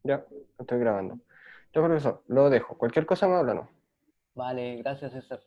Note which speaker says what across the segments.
Speaker 1: Ya, estoy grabando. Ya, profesor, lo dejo. Cualquier cosa me habla, ¿no?
Speaker 2: Vale, gracias, César.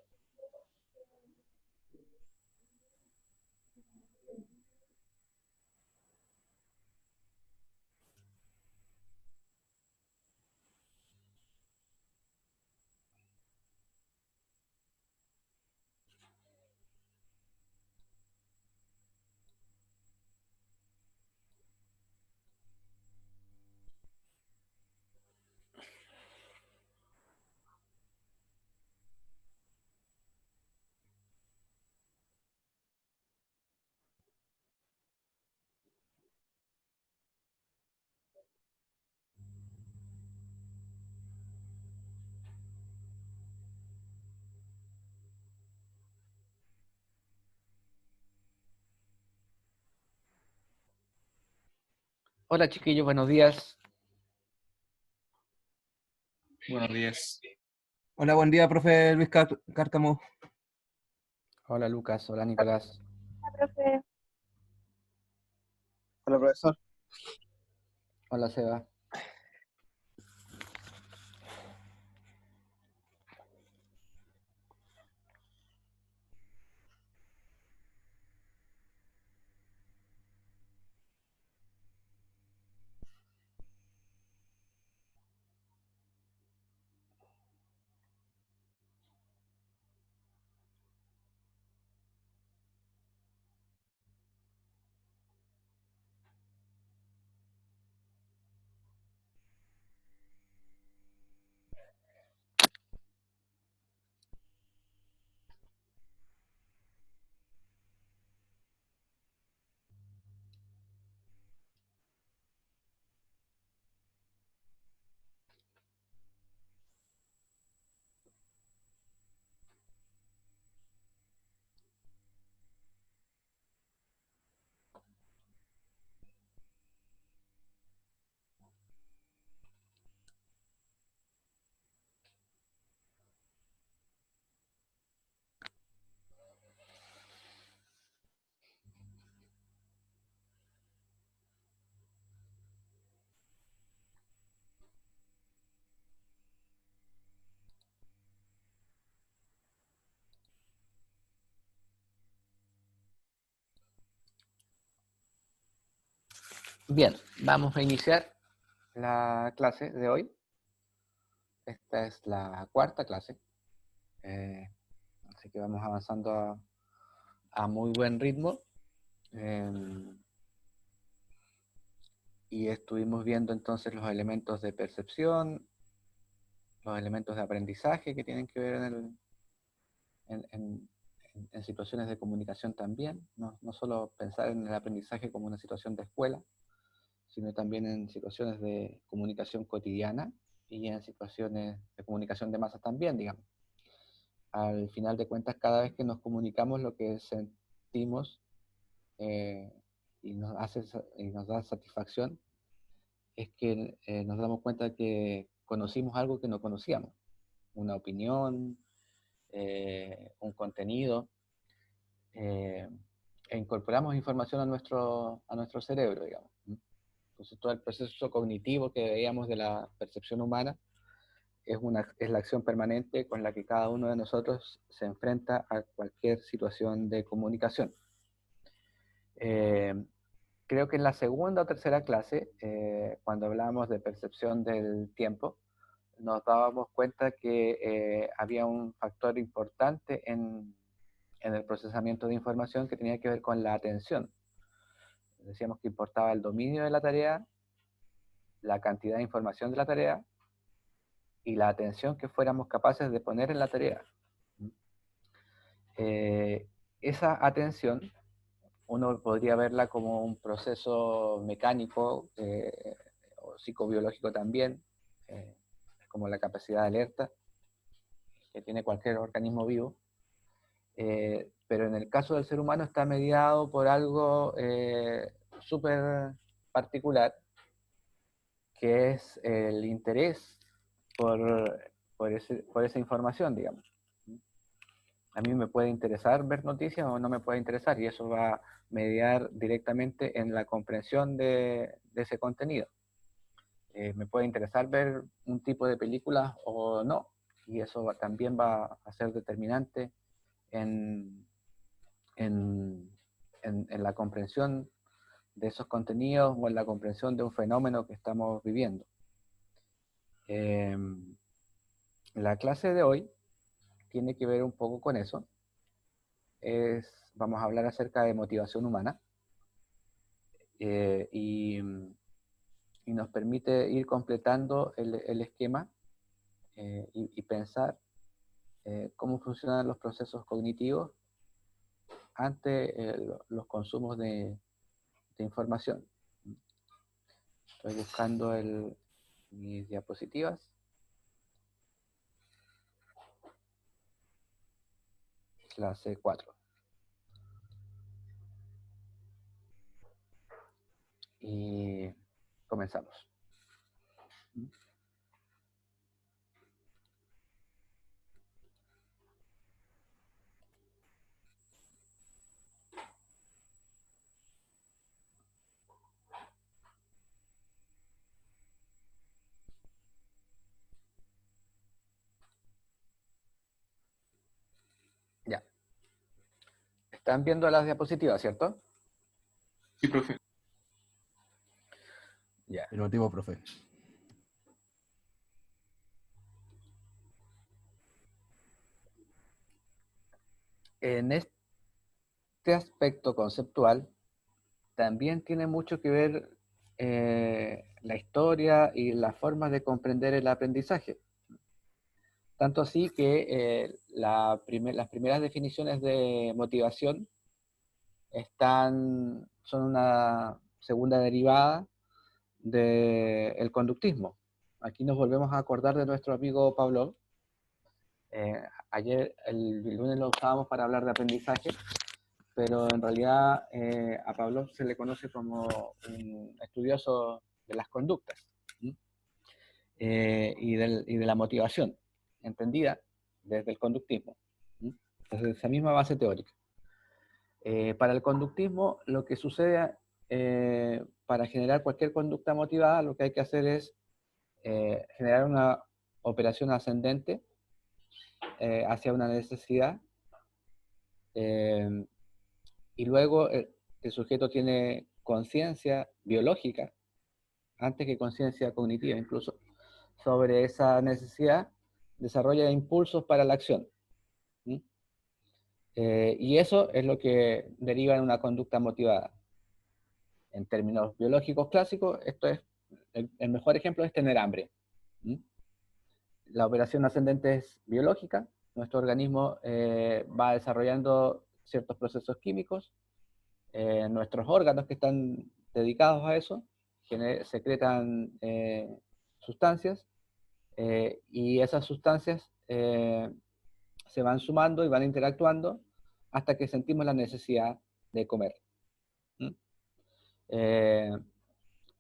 Speaker 2: Hola chiquillos, buenos días.
Speaker 3: Buenos días.
Speaker 4: Hola, buen día, profe Luis Cárcamo.
Speaker 2: Hola Lucas, hola Nicolás.
Speaker 5: Profe.
Speaker 3: Hola, profesor.
Speaker 2: Hola Seba. Bien, vamos a iniciar la clase de hoy. Esta es la cuarta clase, eh, así que vamos avanzando a muy buen ritmo. eh, y estuvimos viendo entonces los elementos de percepción, los elementos de aprendizaje que tienen que ver en, en- en situaciones de comunicación también. No solo pensar en el aprendizaje como una situación de escuela, sino también en situaciones de comunicación cotidiana y en situaciones de comunicación de masas también, digamos. Al final de cuentas, cada vez que nos comunicamos lo que sentimos eh, y nos da satisfacción es que nos damos cuenta que conocimos algo que no conocíamos, una opinión, un contenido, eh, e incorporamos información a nuestro cerebro, digamos. Entonces, todo el proceso cognitivo que veíamos de la percepción humana es la acción permanente con la que cada uno de nosotros se enfrenta a cualquier situación de comunicación. Eh, Creo que en la segunda o tercera clase, cuando hablábamos de percepción del tiempo, nos dábamos cuenta que había un factor importante en el procesamiento de información que tenía que ver con la atención. Decíamos que importaba el dominio de la tarea, la cantidad de información de la tarea y la atención que fuéramos capaces de poner en la tarea. Eh, Esa atención uno podría verla como un proceso mecánico o psicobiológico también, como la capacidad de alerta que tiene cualquier organismo vivo. Pero en el caso del ser humano está mediado por algo súper particular, que es el interés por esa información, digamos. A mí me puede interesar ver noticias o no me puede interesar, y eso va a mediar directamente en la comprensión de ese contenido. me puede interesar ver un tipo de película o no, y eso también va a ser determinante en, en la comprensión de esos contenidos o en la comprensión de un fenómeno que estamos viviendo. La clase de hoy tiene que ver un poco con eso. Vamos a hablar acerca de motivación humana y nos permite ir completando el esquema y pensar cómo funcionan los procesos cognitivos ante los consumos de información. Estoy buscando mis diapositivas. Clase 4. Y comenzamos. Ya. Están viendo las diapositivas, ¿cierto?
Speaker 3: Sí, profe.
Speaker 2: Ya.
Speaker 4: Afirmativo, profe.
Speaker 2: En este aspecto conceptual también tiene mucho que ver la historia y las formas de comprender el aprendizaje. Tanto así que las primeras definiciones de motivación son una segunda derivada del conductismo. Aquí nos volvemos a acordar de nuestro amigo Pavlov. Ayer, el lunes lo usábamos para hablar de aprendizaje, pero en realidad a Pavlov se le conoce como un estudioso de las conductas, ¿sí? Y de la motivación, entendida desde el conductismo, ¿sí? Desde esa misma base teórica. Para el conductismo, lo que sucede para generar cualquier conducta motivada, lo que hay que hacer es generar una operación ascendente hacia una necesidad, y luego el sujeto tiene conciencia biológica, antes que conciencia cognitiva incluso, sobre esa necesidad, desarrolla impulsos para la acción. ¿Sí? Y eso es lo que deriva en una conducta motivada. En términos biológicos clásicos, esto es, el mejor ejemplo es tener hambre. ¿Sí? La operación ascendente es biológica, nuestro organismo va desarrollando ciertos procesos químicos, nuestros órganos que están dedicados a eso secretan sustancias, y esas sustancias se van sumando y van interactuando hasta que sentimos la necesidad de comer. ¿Mm?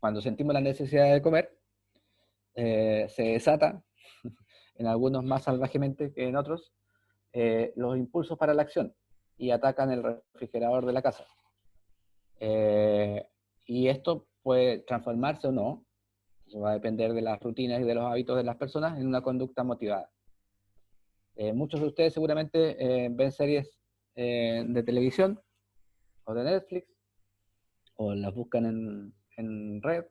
Speaker 2: Cuando sentimos la necesidad de comer, se desata, en algunos más salvajemente que en otros, los impulsos para la acción y atacan el refrigerador de la casa. Y esto puede transformarse o no, eso va a depender de las rutinas y de los hábitos de las personas, en una conducta motivada. Muchos de ustedes seguramente ven series de televisión o de Netflix, o las buscan en red,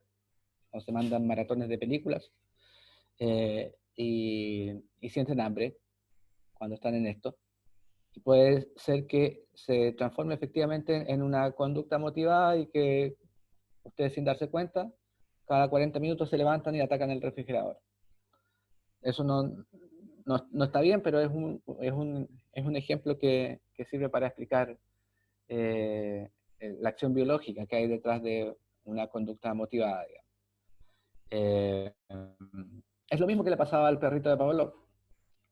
Speaker 2: o se mandan maratones de películas, y sienten hambre cuando están en esto. Y puede ser que se transforme efectivamente en una conducta motivada y que ustedes, sin darse cuenta, cada 40 minutos se levantan y atacan el refrigerador. Eso no está bien, pero es un ejemplo que sirve para explicar la acción biológica que hay detrás de una conducta motivada, digamos. Es lo mismo que le pasaba al perrito de Pavlov.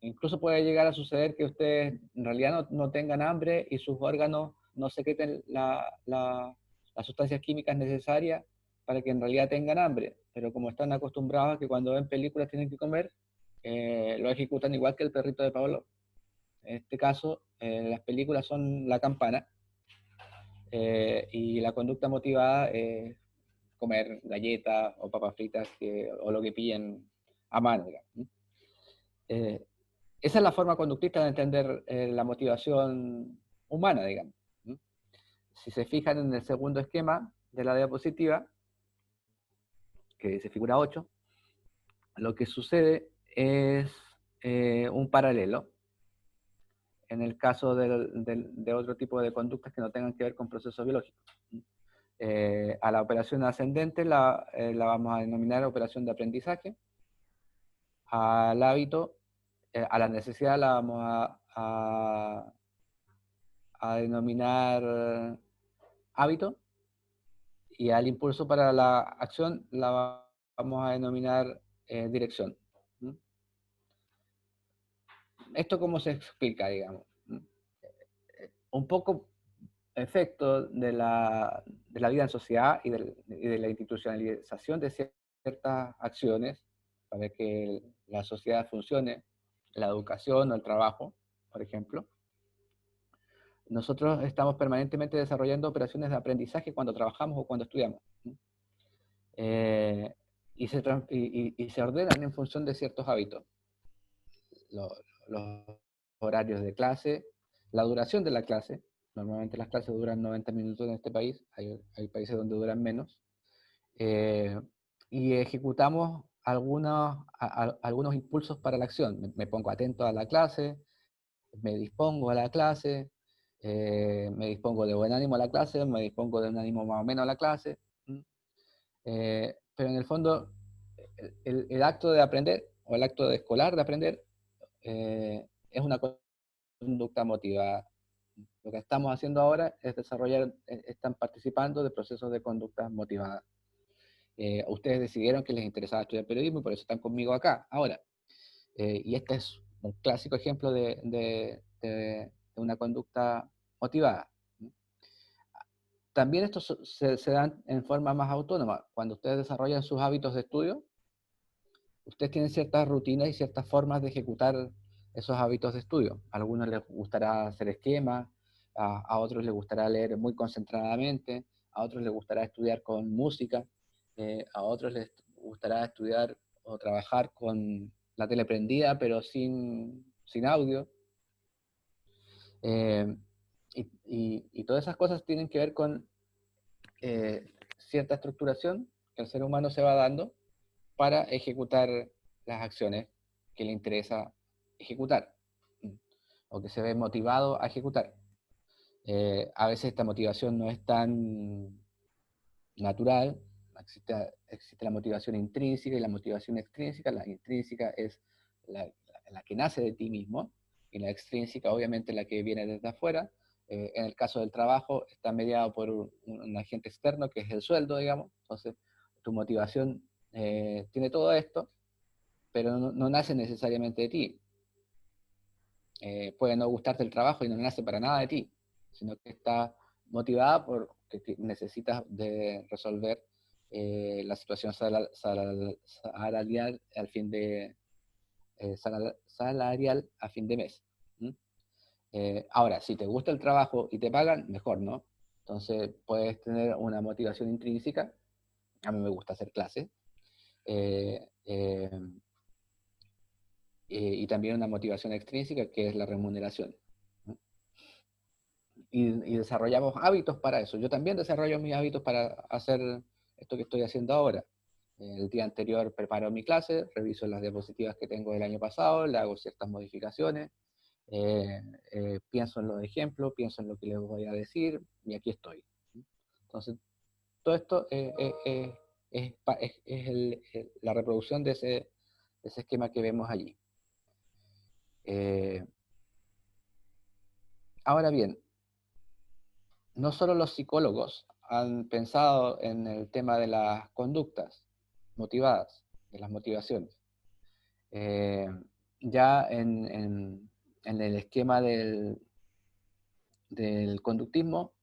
Speaker 2: Incluso puede llegar a suceder que ustedes en realidad no tengan hambre y sus órganos no secreten las sustancias químicas necesarias para que en realidad tengan hambre, pero como están acostumbrados a que cuando ven películas tienen que comer, lo ejecutan igual que el perrito de Pavlov. En este caso, las películas son la campana, y la conducta motivada es comer galletas o papas fritas o lo que pillen a mano, digamos. Esa es la forma conductista de entender la motivación humana, digamos. Si se fijan en el segundo esquema de la diapositiva, que dice figura 8, lo que sucede es un paralelo en el caso de otro tipo de conductas que no tengan que ver con procesos biológicos. A la operación ascendente la vamos a denominar operación de aprendizaje. Al hábito, a la necesidad la vamos a denominar hábito, y al impulso para la acción la vamos a denominar dirección. ¿Esto cómo se explica, digamos? Un poco efecto de la vida en sociedad y de la institucionalización de ciertas acciones para que la sociedad funcione, la educación o el trabajo, por ejemplo. Nosotros estamos permanentemente desarrollando operaciones de aprendizaje cuando trabajamos o cuando estudiamos. Y se ordenan en función de ciertos hábitos. Los horarios de clase, la duración de la clase. Normalmente las clases duran 90 minutos en este país, hay países donde duran menos. Y ejecutamos algunos impulsos para la acción. Me pongo atento a la clase, me dispongo a la clase, me dispongo de buen ánimo a la clase, me dispongo de un ánimo más o menos a la clase. Pero en el fondo, el acto de aprender, o el acto de escolar de aprender, es una conducta motivada. Lo que estamos haciendo ahora es están participando de procesos de conducta motivada. Ustedes decidieron que les interesaba estudiar periodismo y por eso están conmigo acá, ahora. Y este es un clásico ejemplo de una conducta motivada. También esto se dan en forma más autónoma. Cuando ustedes desarrollan sus hábitos de estudio, ustedes tienen ciertas rutinas y ciertas formas de ejecutar esos hábitos de estudio. A algunos les gustará hacer esquemas, a otros les gustará leer muy concentradamente, a otros les gustará estudiar con música, a otros les gustará estudiar o trabajar con la tele prendida, pero sin audio. Y todas esas cosas tienen que ver con cierta estructuración que el ser humano se va dando para ejecutar las acciones que le interesa ejecutar, o que se ve motivado a ejecutar. A veces esta motivación no es tan natural, existe la motivación intrínseca y la motivación extrínseca. La intrínseca es la que nace de ti mismo, y la extrínseca obviamente la que viene desde afuera. En el caso del trabajo está mediado por un agente externo que es el sueldo, digamos. Entonces tu motivación tiene todo esto, pero no nace necesariamente de ti. Puede no gustarte el trabajo y no nace para nada de ti, sino que está motivada porque necesitas de resolver la situación salarial al fin de salarial a fin de mes. Ahora, si te gusta el trabajo y te pagan, mejor, ¿no? Entonces puedes tener una motivación intrínseca. A mí me gusta hacer clases. Y también una motivación extrínseca, que es la remuneración. Y desarrollamos hábitos para eso. Yo también desarrollo mis hábitos para hacer esto que estoy haciendo ahora. El día anterior preparo mi clase, reviso las diapositivas que tengo del año pasado, le hago ciertas modificaciones, pienso en los ejemplos, pienso en lo que les voy a decir, y aquí estoy. Entonces, todo esto es la reproducción de ese esquema que vemos allí. Ahora bien, no solo los psicólogos han pensado en el tema de las conductas motivadas, de las motivaciones. Ya en el esquema del conductismo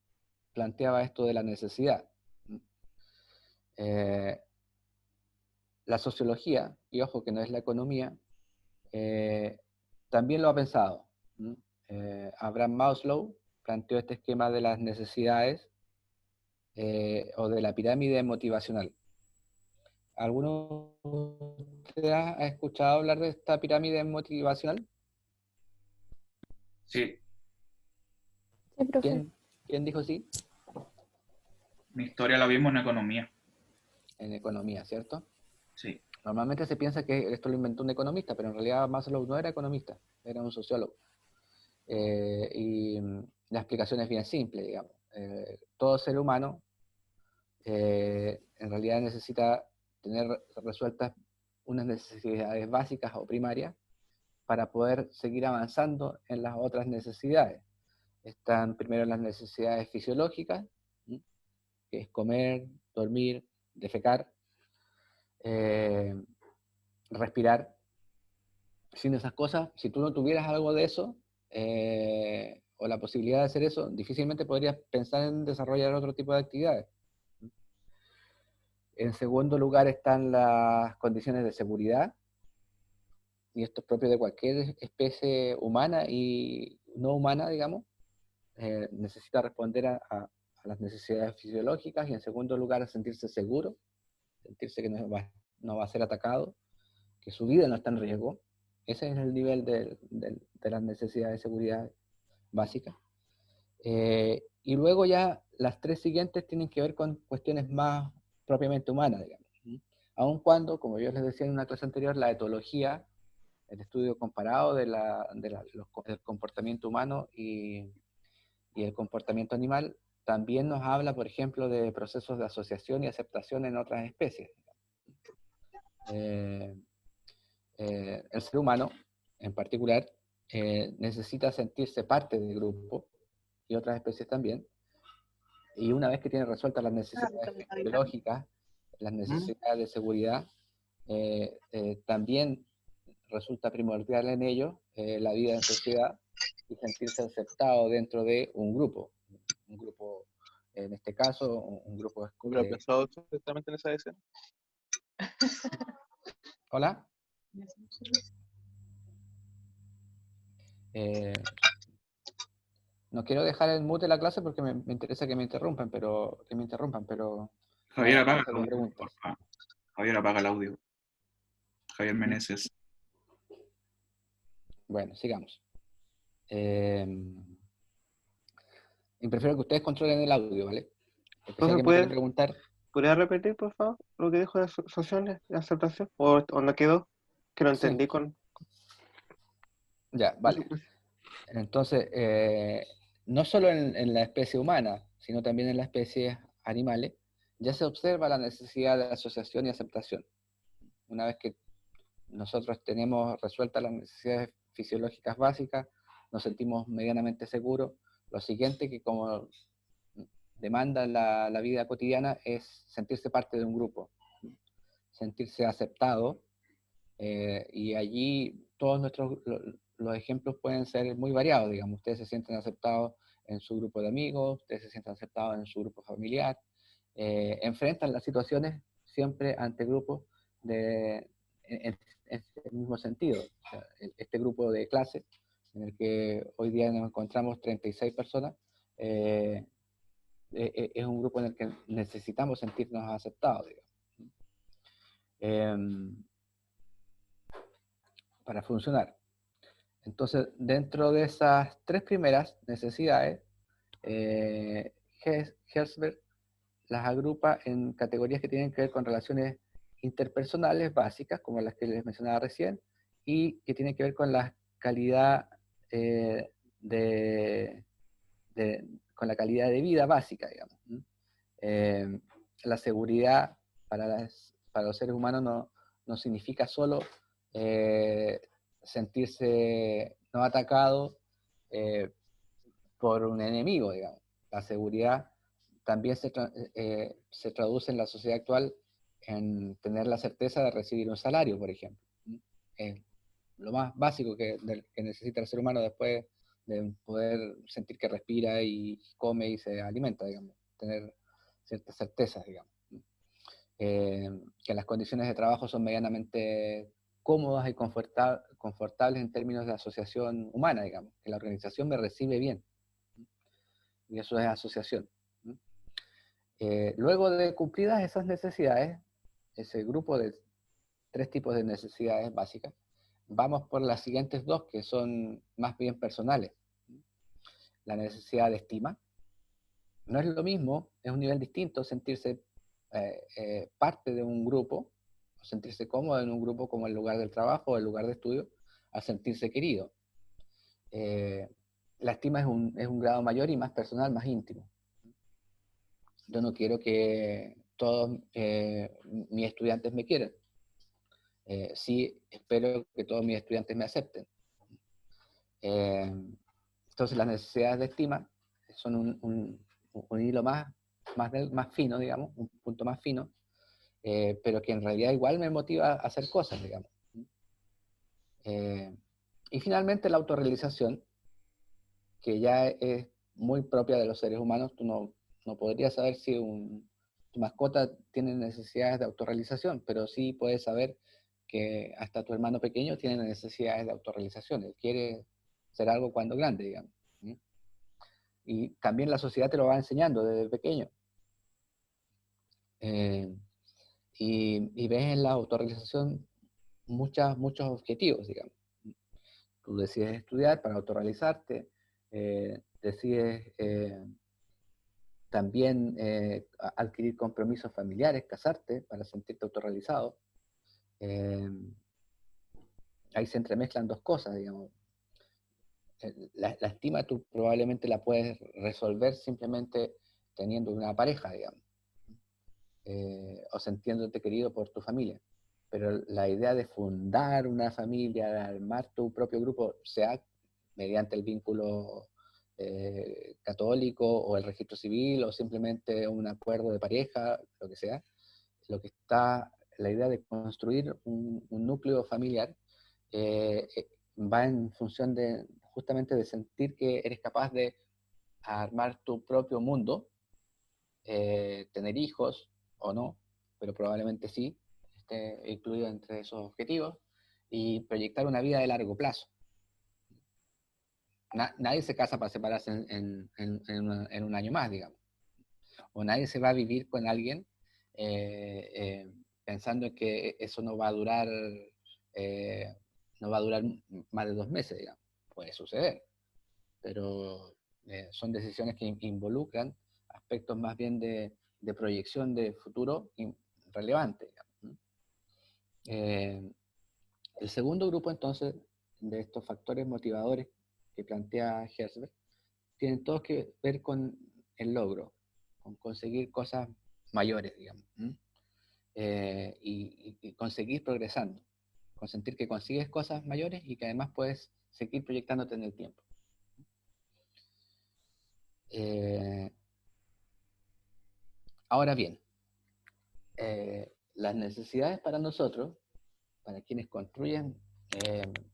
Speaker 2: planteaba esto de la necesidad. La sociología, y ojo que no es la economía, también lo ha pensado. Abraham Maslow planteó este esquema de las necesidades o de la pirámide motivacional. ¿Alguno de ustedes ha escuchado hablar de esta pirámide motivacional?
Speaker 3: Sí,
Speaker 5: Sí, profe.
Speaker 2: ¿Quién dijo sí?
Speaker 3: mi historia la vimos en economía.
Speaker 2: En economía, ¿cierto?
Speaker 3: Sí,
Speaker 2: Normalmente se piensa que esto lo inventó un economista, pero en realidad Maslow no era economista, era un sociólogo. Y la explicación es bien simple, digamos. Todo ser humano en realidad necesita tener resueltas unas necesidades básicas o primarias para poder seguir avanzando en las otras necesidades. Están primero las necesidades fisiológicas, ¿sí? Que es comer, dormir, defecar, respirar. Sin esas cosas, si tú no tuvieras algo de eso, o la posibilidad de hacer eso, difícilmente podrías pensar en desarrollar otro tipo de actividades. En segundo lugar están las condiciones de seguridad, y esto es propio de cualquier especie humana y no humana, digamos. Necesita responder a las necesidades fisiológicas, y en segundo lugar a sentirse seguro, sentirse que no va a ser atacado, que su vida no está en riesgo. Ese es el nivel de las necesidades de seguridad básicas. Y luego ya las tres siguientes tienen que ver con cuestiones más propiamente humanas, digamos. Aun cuando, como yo les decía en una clase anterior, la etología, el estudio comparado del comportamiento humano y el comportamiento animal, también nos habla, por ejemplo, de procesos de asociación y aceptación en otras especies. El ser humano, en particular, necesita sentirse parte del grupo, y otras especies también, y una vez que tiene resueltas las necesidades biológicas, las necesidades de seguridad, también resulta primordial en ello la vida en sociedad y sentirse aceptado dentro de un grupo, en este caso, un grupo...
Speaker 6: ¿Hubiera pensado exactamente en esa escena?
Speaker 2: ¿Hola? No quiero dejar el mute la clase porque me interesa que me interrumpan, pero
Speaker 3: Javier,
Speaker 2: no
Speaker 3: apaga
Speaker 2: hacer
Speaker 3: el audio,
Speaker 2: preguntas.
Speaker 3: por favor. Javier, apaga el audio. Javier Meneses.
Speaker 2: Bueno, sigamos. Y prefiero que ustedes controlen el audio, ¿vale? Porque si
Speaker 1: Profe,
Speaker 2: alguien me quiere preguntar,
Speaker 1: ¿podría repetir, por favor, lo que dijo de asociación y aceptación? ¿O no quedó? Que no
Speaker 2: Sí.
Speaker 1: entendí con...
Speaker 2: ya, vale. Entonces, no solo en la especie humana, sino también en las especies animales, ya se observa la necesidad de asociación y aceptación. Una vez que nosotros tenemos resueltas las necesidades fisiológicas básicas, nos sentimos medianamente seguros, lo siguiente que como demanda la vida cotidiana es sentirse parte de un grupo, sentirse aceptado, y allí todos los ejemplos pueden ser muy variados, digamos. Ustedes se sienten aceptados en su grupo de amigos, ustedes se sienten aceptados en su grupo familiar, enfrentan las situaciones siempre ante grupos en el mismo sentido. O sea, este grupo de clase, en el que hoy día nos encontramos 36 personas, es un grupo en el que necesitamos sentirnos aceptados, digamos. Para funcionar. Entonces, dentro de esas tres primeras necesidades, Herzberg las agrupa en categorías que tienen que ver con relaciones interpersonales básicas, como las que les mencionaba recién, y que tienen que ver con la calidad con la calidad de vida básica, digamos. La seguridad para los seres humanos no significa solo sentirse no atacado por un enemigo, digamos. La seguridad también se traduce en la sociedad actual en tener la certeza de recibir un salario, por ejemplo. Lo más básico que necesita el ser humano después de poder sentir que respira y come y se alimenta, digamos. Tener ciertas certezas, digamos. Que las condiciones de trabajo son medianamente cómodas y confortables en términos de asociación humana, digamos. Que la organización me recibe bien. Y eso es asociación. Luego de cumplidas esas necesidades, ese grupo de 3 tipos de necesidades básicas, vamos por las siguientes 2, que son más bien personales. La necesidad de estima. No es lo mismo, es un nivel distinto sentirse parte de un grupo, o sentirse cómodo en un grupo como el lugar del trabajo o el lugar de estudio, a sentirse querido. La estima es un grado mayor y más personal, más íntimo. Yo no quiero que todos mis estudiantes me quieran. Sí espero que todos mis estudiantes me acepten. Entonces las necesidades de estima son un hilo más fino, digamos, un punto más fino, pero que en realidad igual me motiva a hacer cosas, digamos. Y finalmente la autorrealización, que ya es muy propia de los seres humanos. Tú no podrías saber si tu mascota tiene necesidades de autorrealización, pero sí puedes saber que hasta tu hermano pequeño tiene necesidades de autorrealización. Él quiere ser algo cuando grande, digamos. ¿Sí? Y también la sociedad te lo va enseñando desde pequeño. Y ves en la autorrealización muchos objetivos, digamos. Tú decides estudiar para autorrealizarte, decides también adquirir compromisos familiares, casarte para sentirte autorrealizado. Ahí se entremezclan 2 cosas, digamos. La estima tú probablemente la puedes resolver simplemente teniendo una pareja, digamos, o sintiéndote querido por tu familia. Pero la idea de fundar una familia, de armar tu propio grupo, sea mediante el vínculo católico o el registro civil o simplemente un acuerdo de pareja, lo que sea, la idea de construir un núcleo familiar va en función de justamente de sentir que eres capaz de armar tu propio mundo, tener hijos o no, pero probablemente sí, esté incluido entre esos objetivos, y proyectar una vida de largo plazo. Nadie se casa para separarse en un año más, digamos. O nadie se va a vivir con alguien pensando en que eso no va a durar más de 2 meses, digamos. Puede suceder, pero son decisiones que involucran aspectos más bien de proyección de futuro relevante, digamos. El segundo grupo, entonces, de estos factores motivadores que plantea Herzberg, tienen todos que ver con el logro, con conseguir cosas mayores, digamos, y conseguir progresando, con sentir que consigues cosas mayores y que además puedes seguir proyectándote en el tiempo. Ahora bien, las necesidades para nosotros, para quienes construyen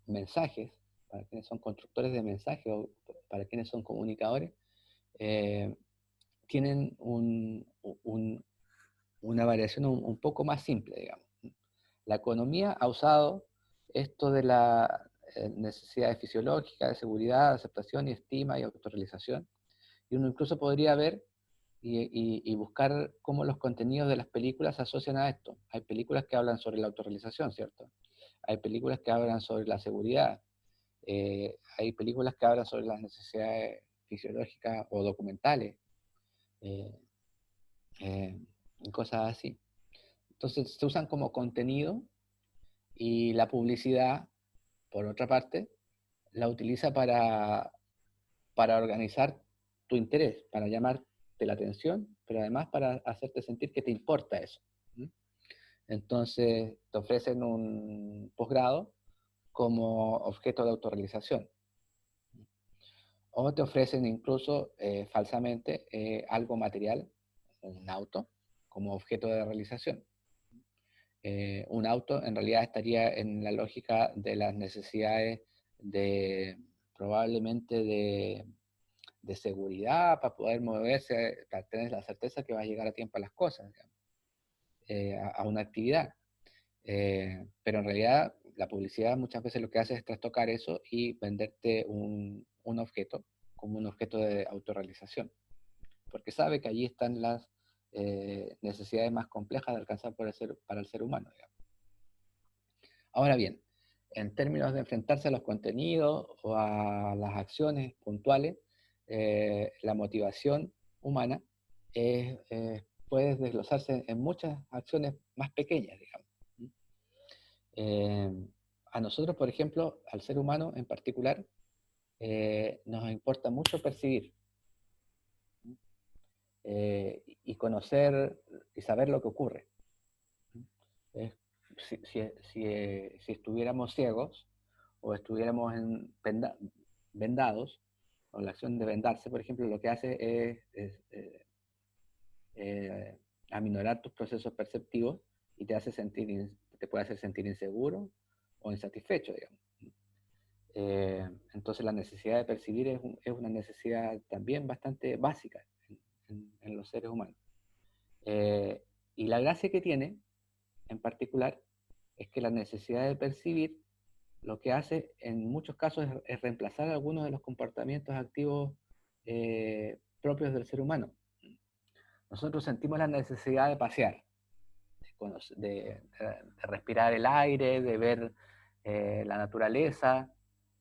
Speaker 2: mensajes, para quienes son constructores de mensajes o para quienes son comunicadores, tienen una variación un poco más simple, digamos. La economía ha usado esto de la necesidades fisiológicas, de seguridad, aceptación y estima y autorrealización, y uno incluso podría ver y buscar cómo los contenidos de las películas se asocian a esto. Hay películas que hablan sobre la autorrealización, ¿cierto? Hay películas que hablan sobre la seguridad. Hay películas que hablan sobre las necesidades fisiológicas o documentales. Y cosas así. Entonces se usan como contenido y la publicidad, por otra parte, la utiliza para organizar tu interés, para llamarte la atención, pero además para hacerte sentir que te importa eso. Entonces te ofrecen un posgrado como objeto de autorrealización. O te ofrecen incluso falsamente algo material, un auto, como objeto de realización. Un auto en realidad estaría en la lógica de las necesidades probablemente de seguridad, para poder moverse, para tener la certeza que va a llegar a tiempo a las cosas, digamos, a una actividad. Pero en realidad la publicidad muchas veces lo que hace es trastocar eso y venderte un objeto como un objeto de autorrealización, porque sabe que allí están las necesidades más complejas de alcanzar para el ser humano, digamos. Ahora bien, en términos de enfrentarse a los contenidos o a las acciones puntuales, la motivación humana puede desglosarse en muchas acciones más pequeñas, digamos. A nosotros, por ejemplo, al ser humano en particular, nos importa mucho percibir y conocer y saber lo que ocurre. Si estuviéramos ciegos o estuviéramos vendados, o la acción de vendarse, por ejemplo, lo que hace es aminorar tus procesos perceptivos y te puede hacer sentir inseguro o insatisfecho, digamos. Entonces la necesidad de percibir es una necesidad también bastante básica en los seres humanos. Y la gracia que tiene, en particular, es que la necesidad de percibir lo que hace en muchos casos es reemplazar algunos de los comportamientos activos propios del ser humano. Nosotros sentimos la necesidad de pasear, de respirar el aire, de ver la naturaleza,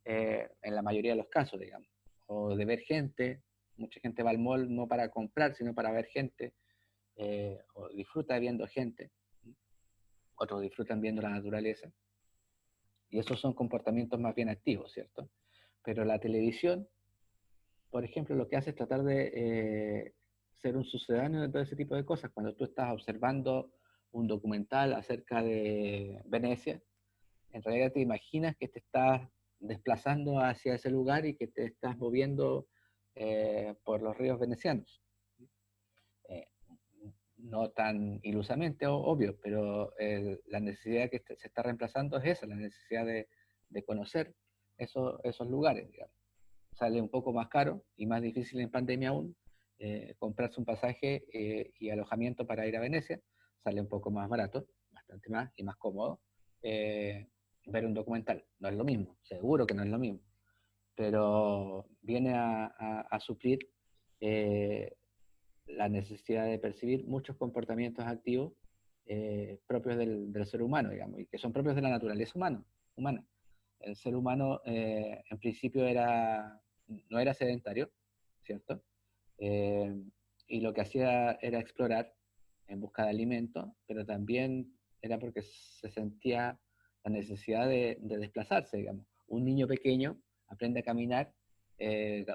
Speaker 2: en la mayoría de los casos, digamos, o de ver gente. Mucha gente va al mall no para comprar, sino para ver gente, o disfruta viendo gente, otros disfrutan viendo la naturaleza, y esos son comportamientos más bien activos, ¿cierto? Pero la televisión, por ejemplo, lo que hace es tratar de ser un sucedáneo de todo ese tipo de cosas. Cuando tú estás observando un documental acerca de Venecia, en realidad te imaginas que te estás desplazando hacia ese lugar y que te estás moviendo por los ríos venecianos. No tan ilusamente, obvio, pero la necesidad que se está reemplazando es esa, la necesidad de conocer esos lugares, digamos. Sale un poco más caro y más difícil en pandemia aún, comprarse un pasaje y alojamiento para ir a Venecia, sale un poco más barato, bastante más y más cómodo, ver un documental. No es lo mismo, seguro que no es lo mismo, pero viene a suplir la necesidad de percibir muchos comportamientos activos propios del ser humano, digamos, y que son propios de la naturaleza humana. El ser humano en principio no era sedentario, ¿cierto? Y lo que hacía era explorar en busca de alimento, pero también era porque se sentía la necesidad de desplazarse, digamos. Un niño pequeño aprende a caminar,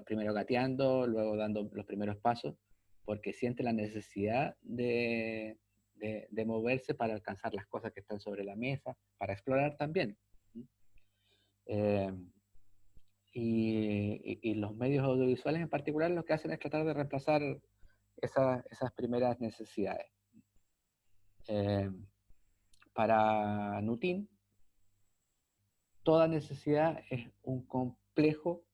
Speaker 2: primero gateando, luego dando los primeros pasos, porque siente la necesidad de moverse para alcanzar las cosas que están sobre la mesa, para explorar también. Eh, y los medios audiovisuales en particular lo que hacen es tratar de reemplazar esas primeras necesidades. Para Nutin, toda necesidad es un complejo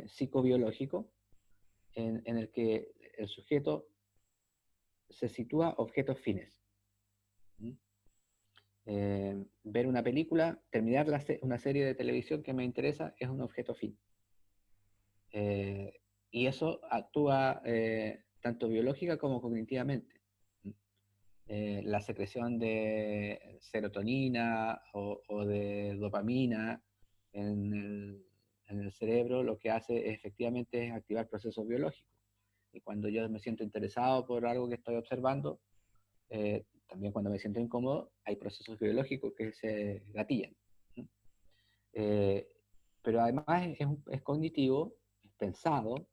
Speaker 2: psicobiológico en el que el sujeto se sitúa objetos fines. Ver una película, terminar una serie de televisión que me interesa es un objeto fin. Y eso actúa tanto biológica como cognitivamente. La secreción de serotonina o de dopamina en el cerebro lo que hace efectivamente es activar procesos biológicos. Y cuando yo me siento interesado por algo que estoy observando, también cuando me siento incómodo, hay procesos biológicos que se gatillan. Pero además es cognitivo, es pensado,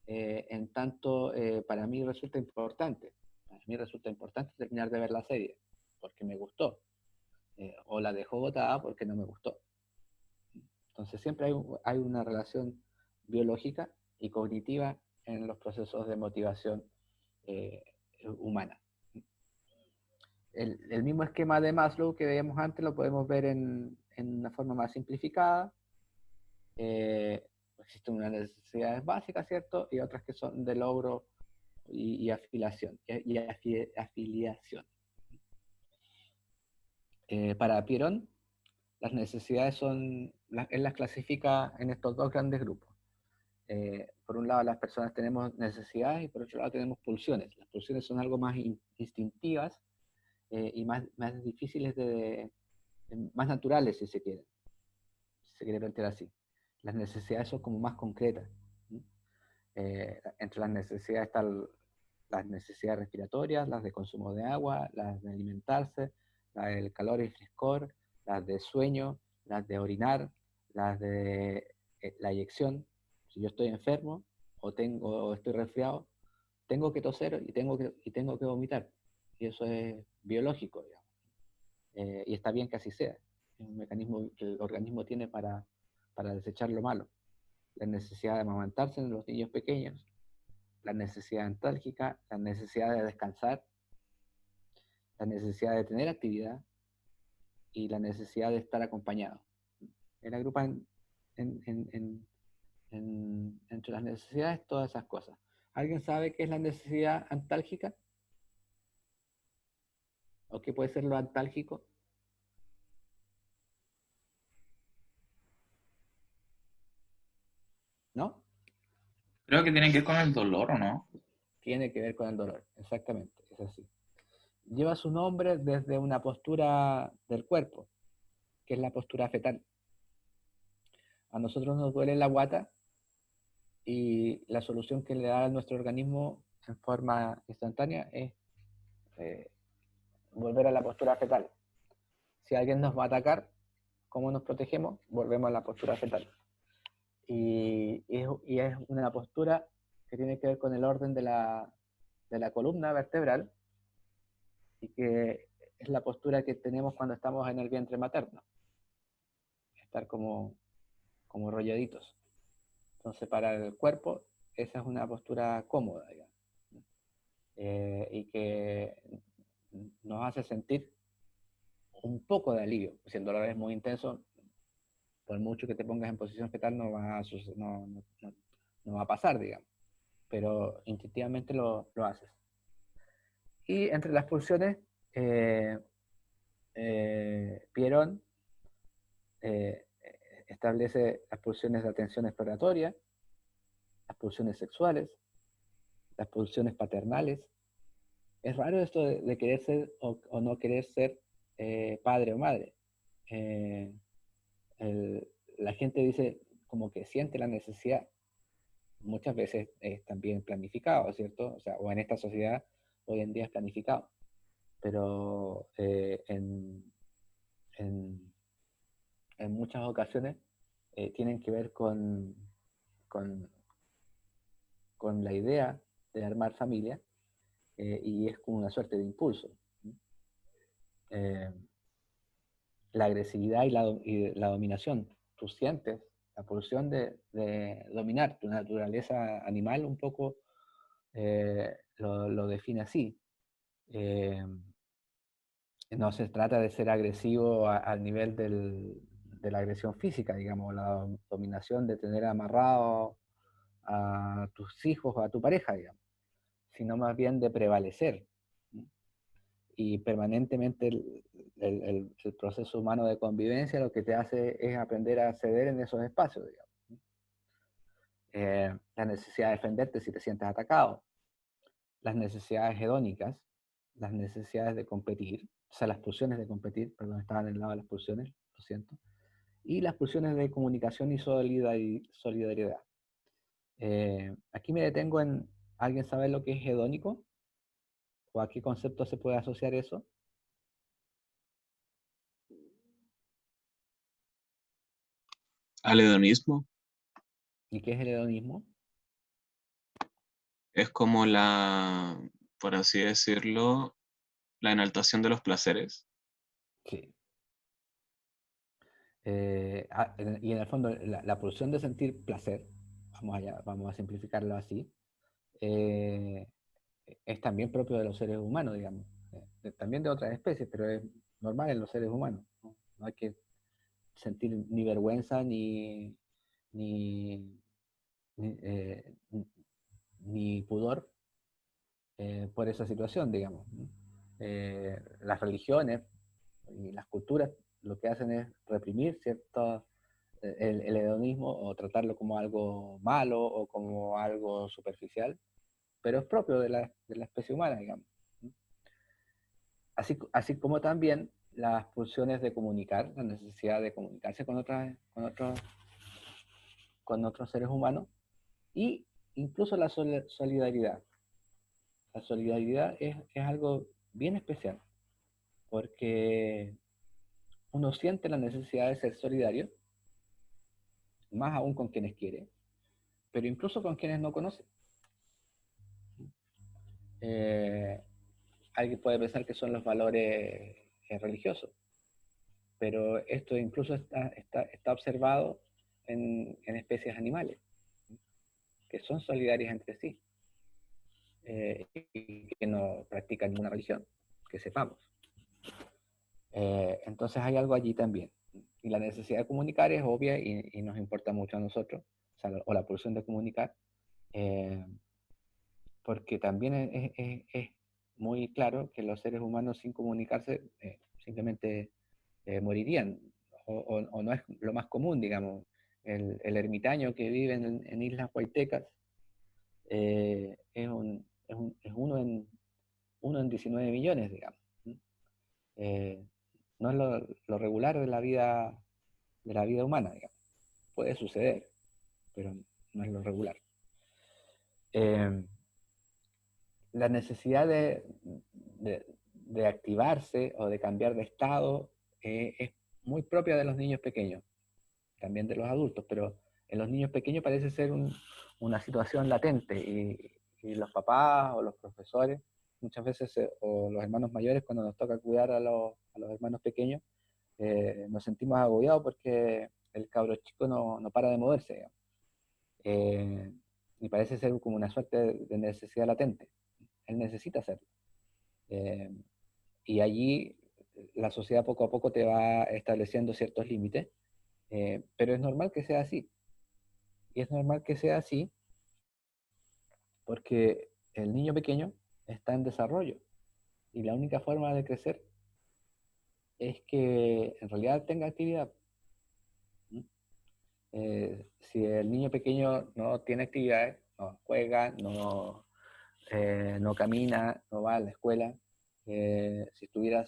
Speaker 2: en tanto para mí resulta importante. Para mí resulta importante terminar de ver la serie, porque me gustó, o la dejo botada porque no me gustó. Entonces siempre hay una relación biológica y cognitiva en los procesos de motivación humana. El mismo esquema de Maslow que veíamos antes lo podemos ver en una forma más simplificada. Existen unas necesidades básicas, ¿cierto? Y otras que son de logro y afiliación. Para Pierón, las necesidades él las clasifica en estos dos grandes grupos. por un lado las personas tenemos necesidades y por otro lado tenemos pulsiones. Las pulsiones son algo más instintivas y más difíciles más naturales, si se quiere plantear así. Las necesidades son como más concretas. Entre las necesidades están las necesidades respiratorias, las de consumo de agua, las de alimentarse, las del calor y frescor, las de sueño, las de orinar, las de la eyección. Si yo estoy enfermo o estoy resfriado, tengo que toser y tengo que vomitar. Y eso es biológico, digamos. Y está bien que así sea. Es un mecanismo que el organismo tiene para desechar lo malo. La necesidad de amamantarse en los niños pequeños, la necesidad antálgica, la necesidad de descansar, la necesidad de tener actividad y la necesidad de estar acompañado. Él agrupa entre las necesidades todas esas cosas. ¿Alguien sabe qué es la necesidad antálgica? ¿O qué puede ser lo antálgico? ¿No?
Speaker 3: Creo que tiene que ver con el dolor, ¿o no?
Speaker 2: Tiene que ver con el dolor, exactamente, es así. Lleva su nombre desde una postura del cuerpo, que es la postura fetal. A nosotros nos duele la guata y la solución que le da a nuestro organismo en forma instantánea es volver a la postura fetal. Si alguien nos va a atacar, ¿cómo nos protegemos? Volvemos a la postura fetal. Y es una postura que tiene que ver con el orden de la columna vertebral y que es la postura que tenemos cuando estamos en el vientre materno. Estar como rolladitos. Entonces, para el cuerpo, esa es una postura cómoda, digamos. Y que nos hace sentir un poco de alivio. Si el dolor es muy intenso, por mucho que te pongas en posición fetal, no va a pasar, digamos. Pero instintivamente lo haces. Y entre las pulsiones, Pierón establece las pulsiones de atención exploratoria, las pulsiones sexuales, las pulsiones paternales. Es raro esto de querer ser o no querer ser padre o madre. La gente dice como que siente la necesidad. Muchas veces es también planificado, ¿cierto? O sea, o en esta sociedad hoy en día es planificado. Pero en muchas ocasiones tienen que ver con la idea de armar familia y es como una suerte de impulso. La agresividad y la dominación. Tú sientes la pulsión de dominar. Tu naturaleza animal un poco lo define así. No se trata de ser agresivo al nivel de la agresión física, digamos, la dominación de tener amarrado a tus hijos o a tu pareja, digamos, sino más bien de prevalecer. Y permanentemente el proceso humano de convivencia lo que te hace es aprender a ceder en esos espacios, digamos. La necesidad de defenderte si te sientes atacado, las necesidades hedónicas, las necesidades de competir, o sea, las pulsiones de competir, perdón, estaban en el lado de las pulsiones, lo siento, y las pulsiones de comunicación y solidaridad. Aquí me detengo en, ¿alguien sabe lo que es hedónico? ¿O a qué concepto se puede asociar eso?
Speaker 3: Al hedonismo
Speaker 2: ¿Y qué es el hedonismo?
Speaker 3: es como por así decirlo, la enaltación de los placeres.
Speaker 2: Sí. Y en el fondo, la pulsión de sentir placer, vamos a simplificarlo así, es también propio de los seres humanos, digamos. También de otras especies, pero es normal en los seres humanos. No hay que sentir ni vergüenza ni, ni pudor por esa situación, digamos. Las religiones y las culturas lo que hacen es reprimir ciertos el hedonismo o tratarlo como algo malo o como algo superficial, pero es propio de la especie humana, digamos. Así como también las pulsiones de comunicar, la necesidad de comunicarse con otros seres humanos, y incluso la solidaridad. La solidaridad es algo bien especial, porque uno siente la necesidad de ser solidario, más aún con quienes quiere, pero incluso con quienes no conoce. Alguien puede pensar que son los valores religiosos, pero esto incluso está observado en especies animales, que son solidarias entre sí, y que no practican ninguna religión, que sepamos. Entonces hay algo allí también. Y la necesidad de comunicar es obvia y nos importa mucho a nosotros, o la pulsión de comunicar, porque también es muy claro que los seres humanos sin comunicarse simplemente morirían, o no es lo más común, digamos. El ermitaño que vive en Islas Huaytecas es uno en 19 millones, digamos. Eh, no es lo regular de la vida humana, digamos. Puede suceder, pero no es lo regular. La necesidad de activarse o de cambiar de estado es muy propia de los niños pequeños, también de los adultos, pero en los niños pequeños parece ser una situación latente, y los papás o los profesores muchas veces, o los hermanos mayores, cuando nos toca cuidar a los hermanos pequeños, nos sentimos agobiados porque el cabro chico no para de moverse, digamos. Y parece ser como una suerte de necesidad latente. Él necesita hacerlo. Y allí la sociedad poco a poco te va estableciendo ciertos límites, pero es normal que sea así. Y es normal que sea así porque el niño pequeño está en desarrollo, y la única forma de crecer es que en realidad tenga actividad. Si el niño pequeño no tiene actividades, no juega, no camina, no va a la escuela, si estuviera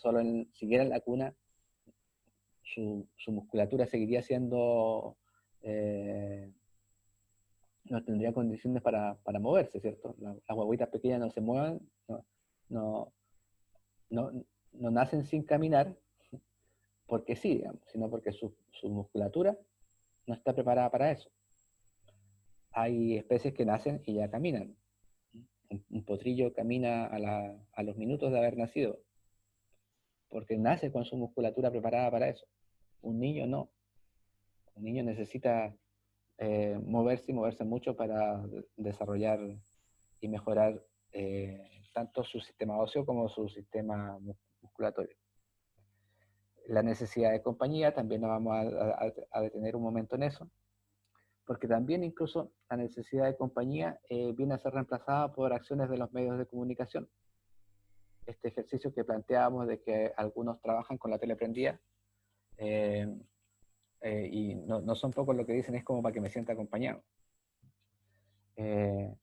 Speaker 2: siguiera en la cuna, su musculatura seguiría siendo, no tendría condiciones para moverse, ¿cierto? Las guaguitas pequeñas no se mueven, no, no, no nacen sin caminar porque sí, digamos, sino porque su musculatura no está preparada para eso. Hay especies que nacen y ya caminan. Un potrillo camina a los minutos de haber nacido, porque nace con su musculatura preparada para eso. Un niño no. Un niño necesita moverse y moverse mucho para desarrollar y mejorar tanto su sistema óseo como su sistema musculatorio. La necesidad de compañía, también nos vamos a detener un momento en eso, porque también incluso la necesidad de compañía viene a ser reemplazada por acciones de los medios de comunicación. Este ejercicio que planteábamos de que algunos trabajan con la tele prendida, y no son pocos lo que dicen, es como para que me sienta acompañado.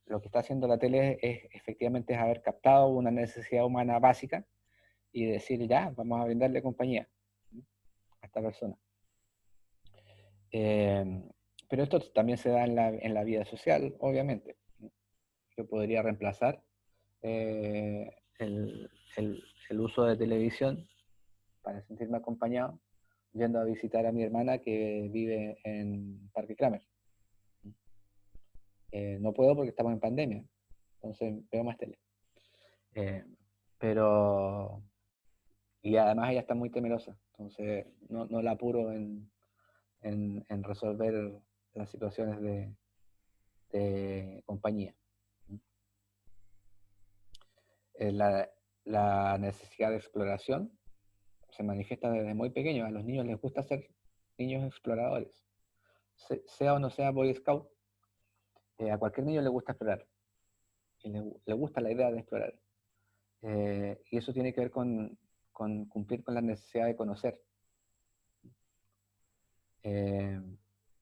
Speaker 2: Lo que está haciendo la tele efectivamente es haber captado una necesidad humana básica y decir, ya, vamos a brindarle compañía a esta persona. Pero esto también se da en la vida social, obviamente. Yo podría reemplazar el uso de televisión para sentirme acompañado yendo a visitar a mi hermana que vive en Parque Kramer. No puedo porque estamos en pandemia, entonces veo más tele. Pero, y además ella está muy temerosa, entonces no la apuro en resolver las situaciones de compañía. La necesidad de exploración se manifiesta desde muy pequeños. A los niños les gusta ser niños exploradores. Sea o no sea Boy Scout, a cualquier niño le gusta explorar. Y le gusta la idea de explorar. Y eso tiene que ver con cumplir con la necesidad de conocer.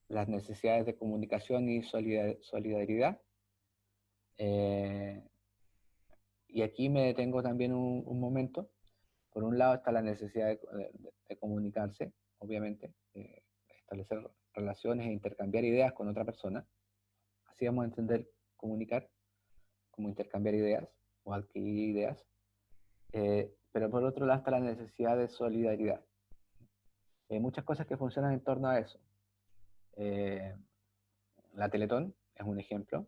Speaker 2: las necesidades de comunicación y solidaridad. Y aquí me detengo también un momento. Por un lado está la necesidad de comunicarse, obviamente, establecer relaciones e intercambiar ideas con otra persona. Así vamos a entender comunicar como intercambiar ideas o adquirir ideas. Pero por otro lado está la necesidad de solidaridad. Hay muchas cosas que funcionan en torno a eso. La Teletón es un ejemplo.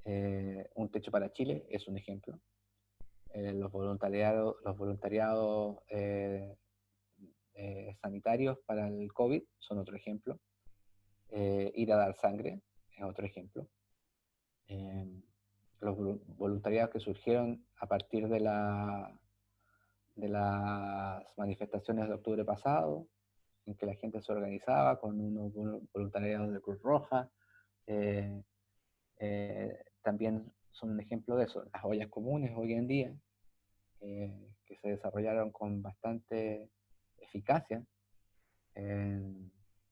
Speaker 2: Un Techo para Chile es un ejemplo. Los voluntariados sanitarios para el COVID son otro ejemplo. Ir a dar sangre es otro ejemplo. Los voluntariados que surgieron a partir de las manifestaciones de octubre pasado, en que la gente se organizaba con unos voluntariados de Cruz Roja, también son un ejemplo de eso. Las ollas comunes hoy en día, que se desarrollaron con bastante eficacia en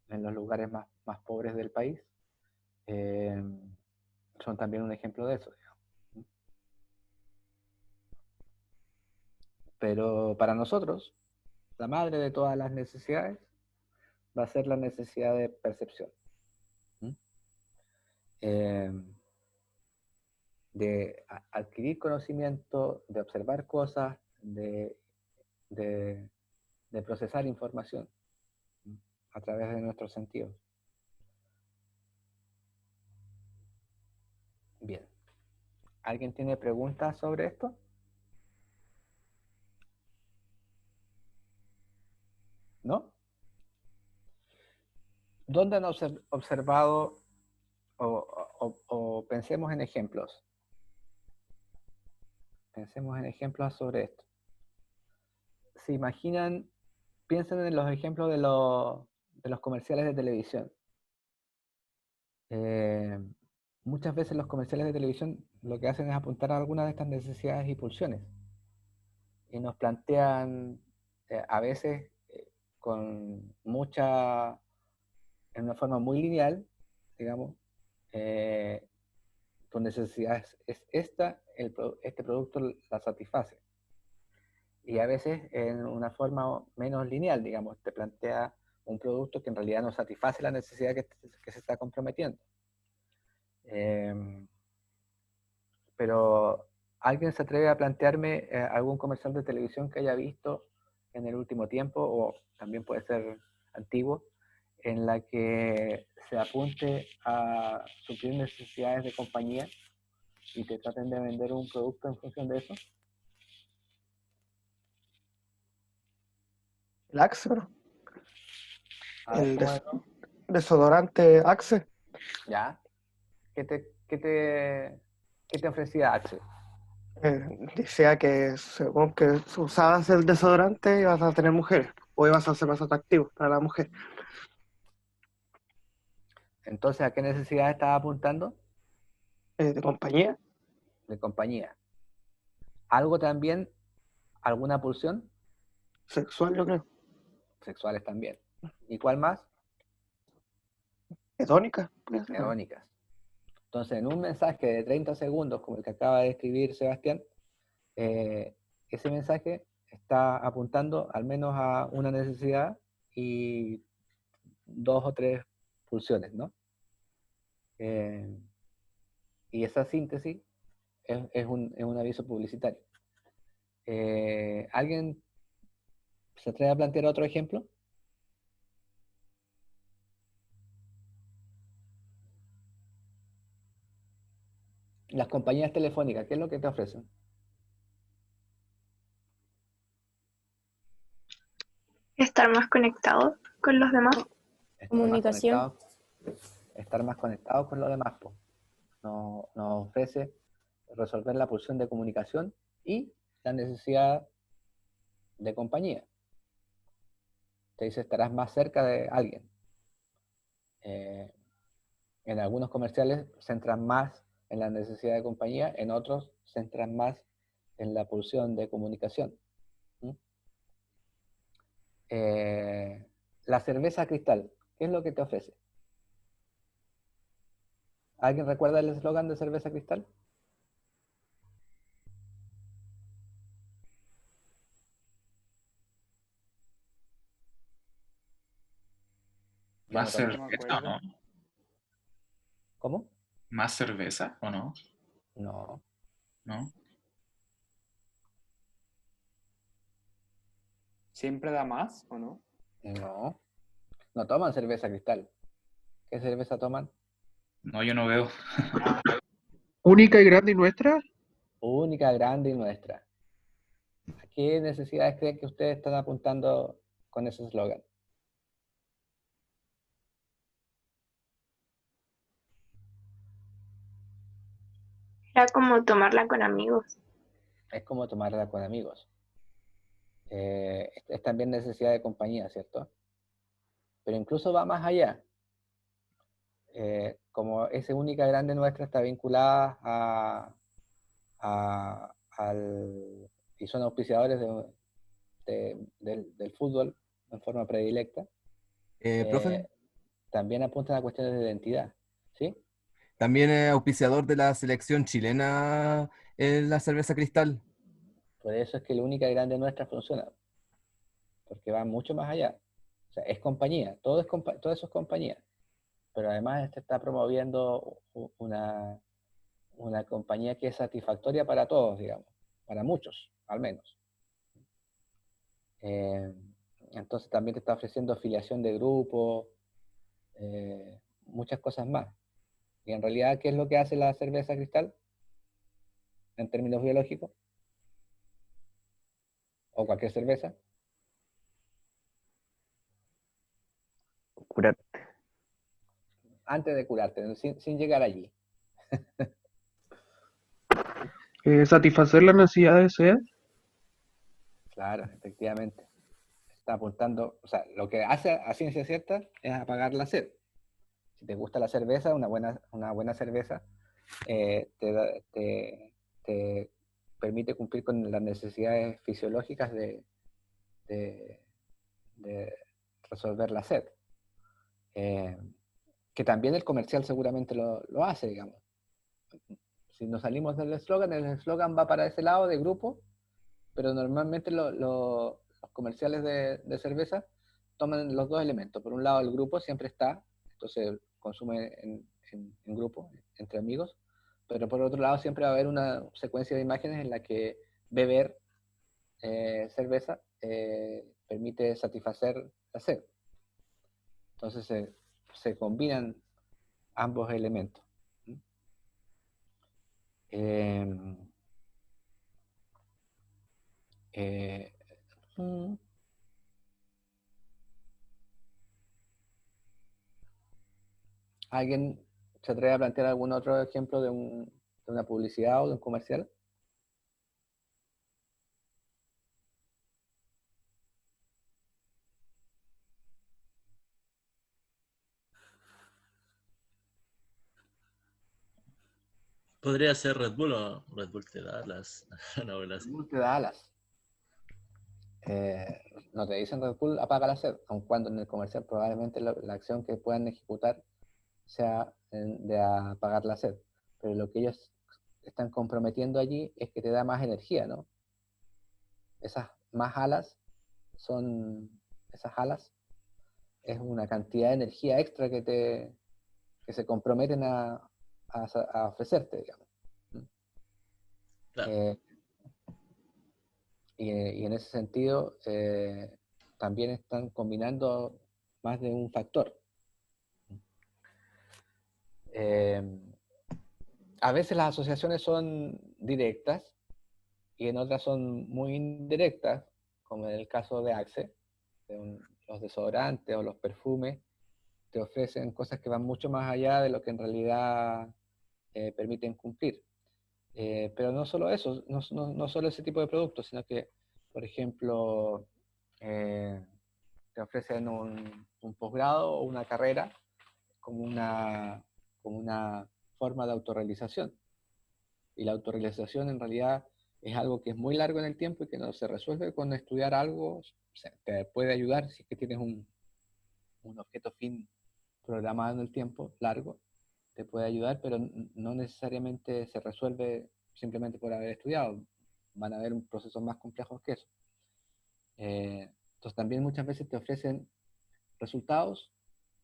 Speaker 2: los lugares más pobres del país, son también un ejemplo de eso, digamos. Pero para nosotros, la madre de todas las necesidades va a ser la necesidad de percepción. De adquirir conocimiento, de observar cosas, de procesar información a través de nuestros sentidos. Bien. ¿Alguien tiene preguntas sobre esto? ¿No? ¿Dónde han observado o pensemos en ejemplos? Pensemos en ejemplos sobre esto. ¿Se imaginan? Piensen en los ejemplos de los comerciales de televisión. Muchas veces los comerciales de televisión lo que hacen es apuntar a algunas de estas necesidades y pulsiones. Y nos plantean a veces en una forma muy lineal, digamos, tu necesidad es esta, este producto la satisface. Y a veces en una forma menos lineal, digamos, te plantea un producto que en realidad no satisface la necesidad que se está comprometiendo. Pero ¿alguien se atreve a plantearme algún comercial de televisión que haya visto en el último tiempo, o también puede ser antiguo, en la que se apunte a suplir necesidades de compañía y te traten de vender un producto en función de eso?
Speaker 1: El Axe, ¿no?
Speaker 2: A ver,
Speaker 1: El
Speaker 2: ¿cómo es?
Speaker 1: desodorante Axe.
Speaker 2: ¿Ya? ¿Qué te ofrecía Axe?
Speaker 1: Decía que según que usabas el desodorante ibas a tener mujeres, o ibas a ser más atractivo para la mujer.
Speaker 2: Entonces, ¿a qué necesidad estaba apuntando?
Speaker 1: De compañía.
Speaker 2: De compañía. ¿Algo también? ¿Alguna pulsión?
Speaker 1: Sexual, yo creo.
Speaker 2: Sexuales también. ¿Y cuál más?
Speaker 1: Hedónica. Puede ser.
Speaker 2: Hedónicas. Entonces, en un mensaje de 30 segundos, como el que acaba de escribir Sebastián, ese mensaje está apuntando al menos a una necesidad y 2 o 3 pulsiones, ¿no? Y esa síntesis es un aviso publicitario. ¿Alguien se atreve a plantear otro ejemplo? Las compañías telefónicas, ¿qué es lo que te ofrecen?
Speaker 5: Estar más conectado con los demás. Comunicación.
Speaker 2: Estar más conectados con los demás. Po. Nos ofrece resolver la pulsión de comunicación y la necesidad de compañía. Te dice, estarás más cerca de alguien. En algunos comerciales centran más en la necesidad de compañía, en otros centran más en la pulsión de comunicación. La cerveza Cristal, ¿qué es lo que te ofrece? ¿Alguien recuerda el eslogan de Cerveza Cristal? Ya
Speaker 7: ¿Más
Speaker 2: no toman.
Speaker 6: No me
Speaker 7: cerveza o
Speaker 6: acuerdo.
Speaker 7: no?
Speaker 2: ¿Cómo?
Speaker 7: ¿Más cerveza o no?
Speaker 2: No.
Speaker 7: ¿No?
Speaker 8: ¿Siempre da más o no?
Speaker 2: No. No toman cerveza Cristal. ¿Qué cerveza toman?
Speaker 7: No, yo no veo.
Speaker 9: Única y grande y nuestra.
Speaker 2: Única, grande y nuestra. ¿A qué necesidades creen que ustedes están apuntando con ese eslogan?
Speaker 5: Era como tomarla con amigos.
Speaker 2: Es como tomarla con amigos. Es también necesidad de compañía, ¿cierto? Pero incluso va más allá. Como esa única grande nuestra está vinculada y son auspiciadores del fútbol en forma predilecta,
Speaker 4: Profe,
Speaker 2: también apuntan a cuestiones de identidad, ¿sí?
Speaker 4: también es auspiciador de la selección chilena en la cerveza Cristal.
Speaker 2: Por eso es que la única grande nuestra funciona, porque va mucho más allá. O sea, es compañía, todo eso es compañía, pero además este está promoviendo una compañía que es satisfactoria para todos, digamos, para muchos, al menos. Entonces también te está ofreciendo afiliación de grupo, muchas cosas más. Y en realidad, ¿qué es lo que hace la cerveza Cristal en términos biológicos? O cualquier cerveza.
Speaker 1: Curar.
Speaker 2: Antes de curarte, sin llegar allí.
Speaker 9: Satisfacer la necesidad de sed.
Speaker 2: Claro, efectivamente. Está apuntando, o sea, lo que hace a ciencia cierta es apagar la sed. Si te gusta la cerveza, una buena cerveza te permite cumplir con las necesidades fisiológicas de resolver la sed. Que también el comercial seguramente lo hace, digamos. Si nos salimos del eslogan, el eslogan va para ese lado de grupo, pero normalmente los comerciales de cerveza toman los dos elementos. Por un lado, el grupo siempre está, entonces consume en grupo, entre amigos, pero por otro lado siempre va a haber una secuencia de imágenes en la que beber cerveza permite satisfacer la sed. Entonces se combinan ambos elementos. Eh, eh, mm, ¿Alguien se atreve a plantear algún otro ejemplo de una publicidad o de un comercial?
Speaker 10: Podría ser Red Bull o Red Bull te da las novelas.
Speaker 2: Red Bull te da alas. No te dicen Red Bull apaga la sed, aun cuando en el comercial probablemente la acción que puedan ejecutar sea de apagar la sed. Pero lo que ellos están comprometiendo allí es que te da más energía, ¿no? Esas alas es una cantidad de energía extra que se comprometen a ofrecerte, digamos.
Speaker 10: Claro.
Speaker 2: Y en ese sentido, también están combinando más de un factor. A veces las asociaciones son directas y en otras son muy indirectas, como en el caso de Axe, los desodorantes o los perfumes, te ofrecen cosas que van mucho más allá de lo que en realidad permiten cumplir. Pero no solo eso, no solo ese tipo de productos, sino que, por ejemplo, te ofrecen un posgrado o una carrera como una forma de autorrealización. Y la autorrealización en realidad es algo que es muy largo en el tiempo y que no se resuelve con estudiar algo. O sea, te puede ayudar si es que tienes un objeto fin programado en el tiempo largo, te puede ayudar, pero no necesariamente se resuelve simplemente por haber estudiado. Van a haber procesos más complejos que eso. Entonces también muchas veces te ofrecen resultados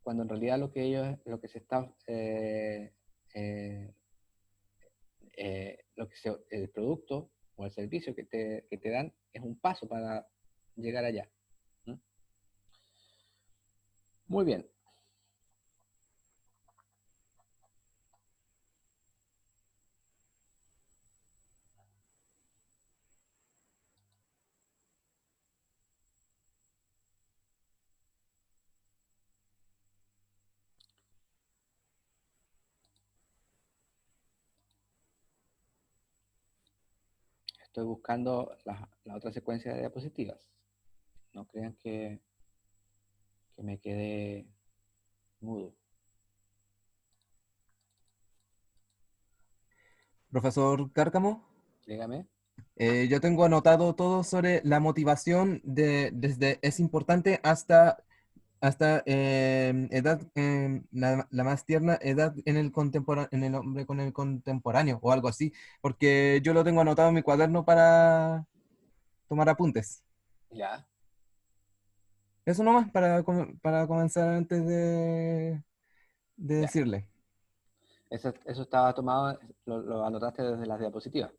Speaker 2: cuando en realidad lo que se está, el producto o el servicio que te dan es un paso para llegar allá. ¿Mm? Muy bien. Estoy buscando la otra secuencia de diapositivas. No crean que me quedé mudo.
Speaker 4: Profesor Cárcamo,
Speaker 2: Dígame.
Speaker 4: yo tengo anotado todo sobre la motivación desde es importante hasta edad, la más tierna edad en el hombre con el contemporáneo o algo así, porque yo lo tengo anotado en mi cuaderno para tomar apuntes.
Speaker 2: Ya.
Speaker 4: Eso nomás para comenzar antes de
Speaker 2: Ya.
Speaker 4: decirle.
Speaker 2: Eso estaba tomado, lo anotaste desde las diapositivas.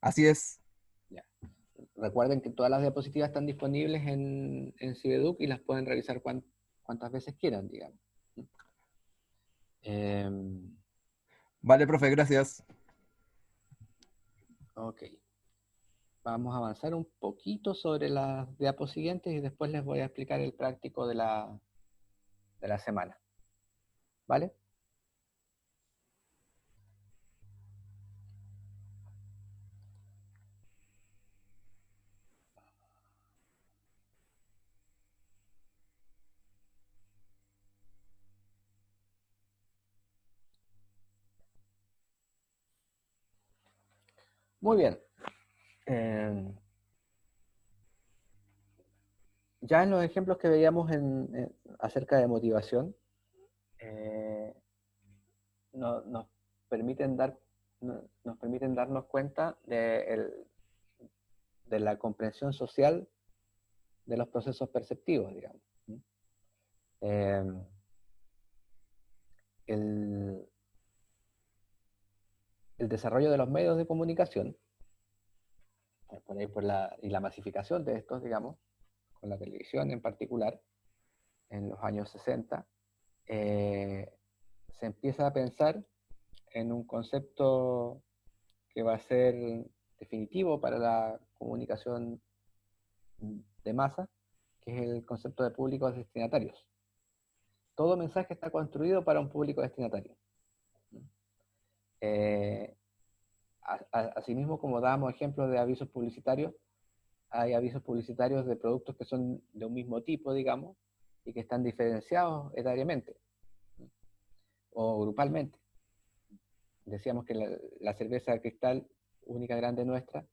Speaker 4: Así es.
Speaker 2: Ya. Recuerden que todas las diapositivas están disponibles en Cibeduc y las pueden revisar cuantas veces quieran, digamos.
Speaker 4: Vale, profe, gracias.
Speaker 2: Ok. Vamos a avanzar un poquito sobre las diapos siguientes y después les voy a explicar el práctico de la semana. ¿Vale? Muy bien. Ya en los ejemplos que veíamos acerca de motivación, nos permiten nos permiten darnos cuenta de la comprensión social de los procesos perceptivos, digamos. El desarrollo de los medios de comunicación, por ahí y la masificación de estos, digamos, con la televisión en particular, en los años 60, se empieza a pensar en un concepto que va a ser definitivo para la comunicación de masa, que es el concepto de públicos destinatarios. Todo mensaje está construido para un público destinatario. Asimismo, como dábamos ejemplos de avisos publicitarios, hay avisos publicitarios de productos que son de un mismo tipo, digamos, y que están diferenciados etariamente o grupalmente. Decíamos que la cerveza Cristal, única grande nuestra,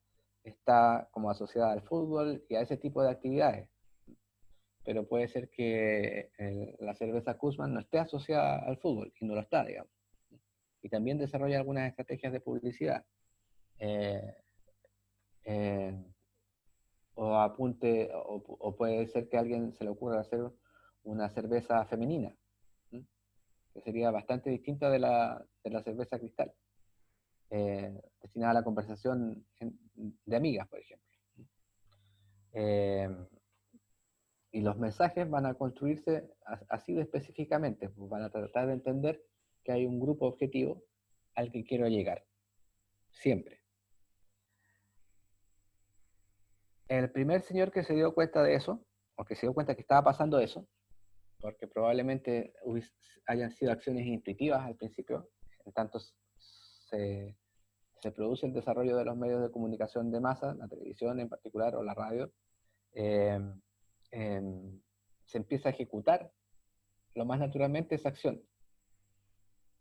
Speaker 2: está como asociada al fútbol y a ese tipo de actividades. Pero puede ser que la cerveza Kuzman no esté asociada al fútbol, y no lo está, digamos. Y también desarrolla algunas estrategias de publicidad. O puede ser que a alguien se le ocurra hacer una cerveza femenina, que sería bastante distinta de la cerveza Cristal, destinada a la conversación de amigas, por ejemplo. Y los mensajes van a construirse así de específicamente, pues van a tratar de entender que hay un grupo objetivo al que quiero llegar, siempre. El primer señor que se dio cuenta de eso, o que se dio cuenta que estaba pasando eso, porque probablemente hayan sido acciones intuitivas al principio, en tanto se produce el desarrollo de los medios de comunicación de masa, la televisión en particular o la radio, se empieza a ejecutar lo más naturalmente esa acción.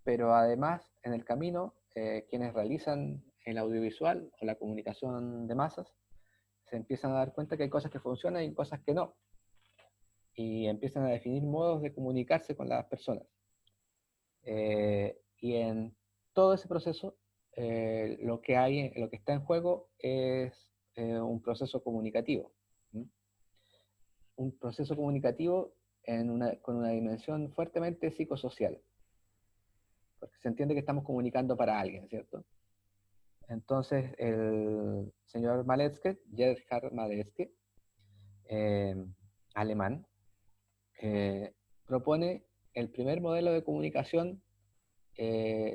Speaker 2: Pero además, en el camino, quienes realizan el audiovisual o la comunicación de masas, se empiezan a dar cuenta que hay cosas que funcionan y cosas que no. Y empiezan a definir modos de comunicarse con las personas. Y en todo ese proceso, lo que está en juego es un proceso comunicativo. ¿Mm? Un proceso comunicativo con una dimensión fuertemente psicosocial. Porque se entiende que estamos comunicando para alguien, ¿cierto? Entonces, el señor Maletzke, Gerhard Maletzke, alemán, propone el primer modelo de comunicación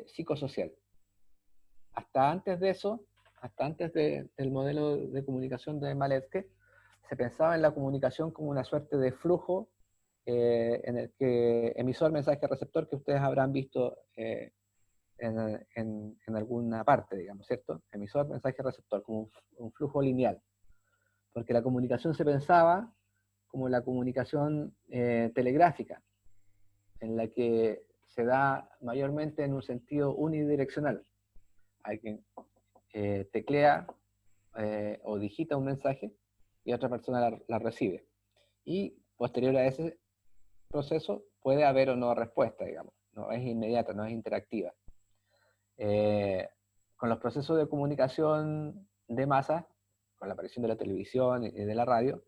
Speaker 2: psicosocial. Hasta antes de eso, hasta antes del modelo de comunicación de Maletzke, se pensaba en la comunicación como una suerte de flujo en el que emisor, mensaje, receptor, que ustedes habrán visto en alguna parte, digamos, ¿cierto? Emisor, mensaje, receptor, como un flujo lineal. Porque la comunicación se pensaba como la comunicación telegráfica, en la que se da mayormente en un sentido unidireccional. Alguien teclea o digita un mensaje y otra persona la recibe. Y posterior a ese proceso puede haber o no respuesta, digamos. No es inmediata, no es interactiva. Con los procesos de comunicación de masa, con la aparición de la televisión y de la radio,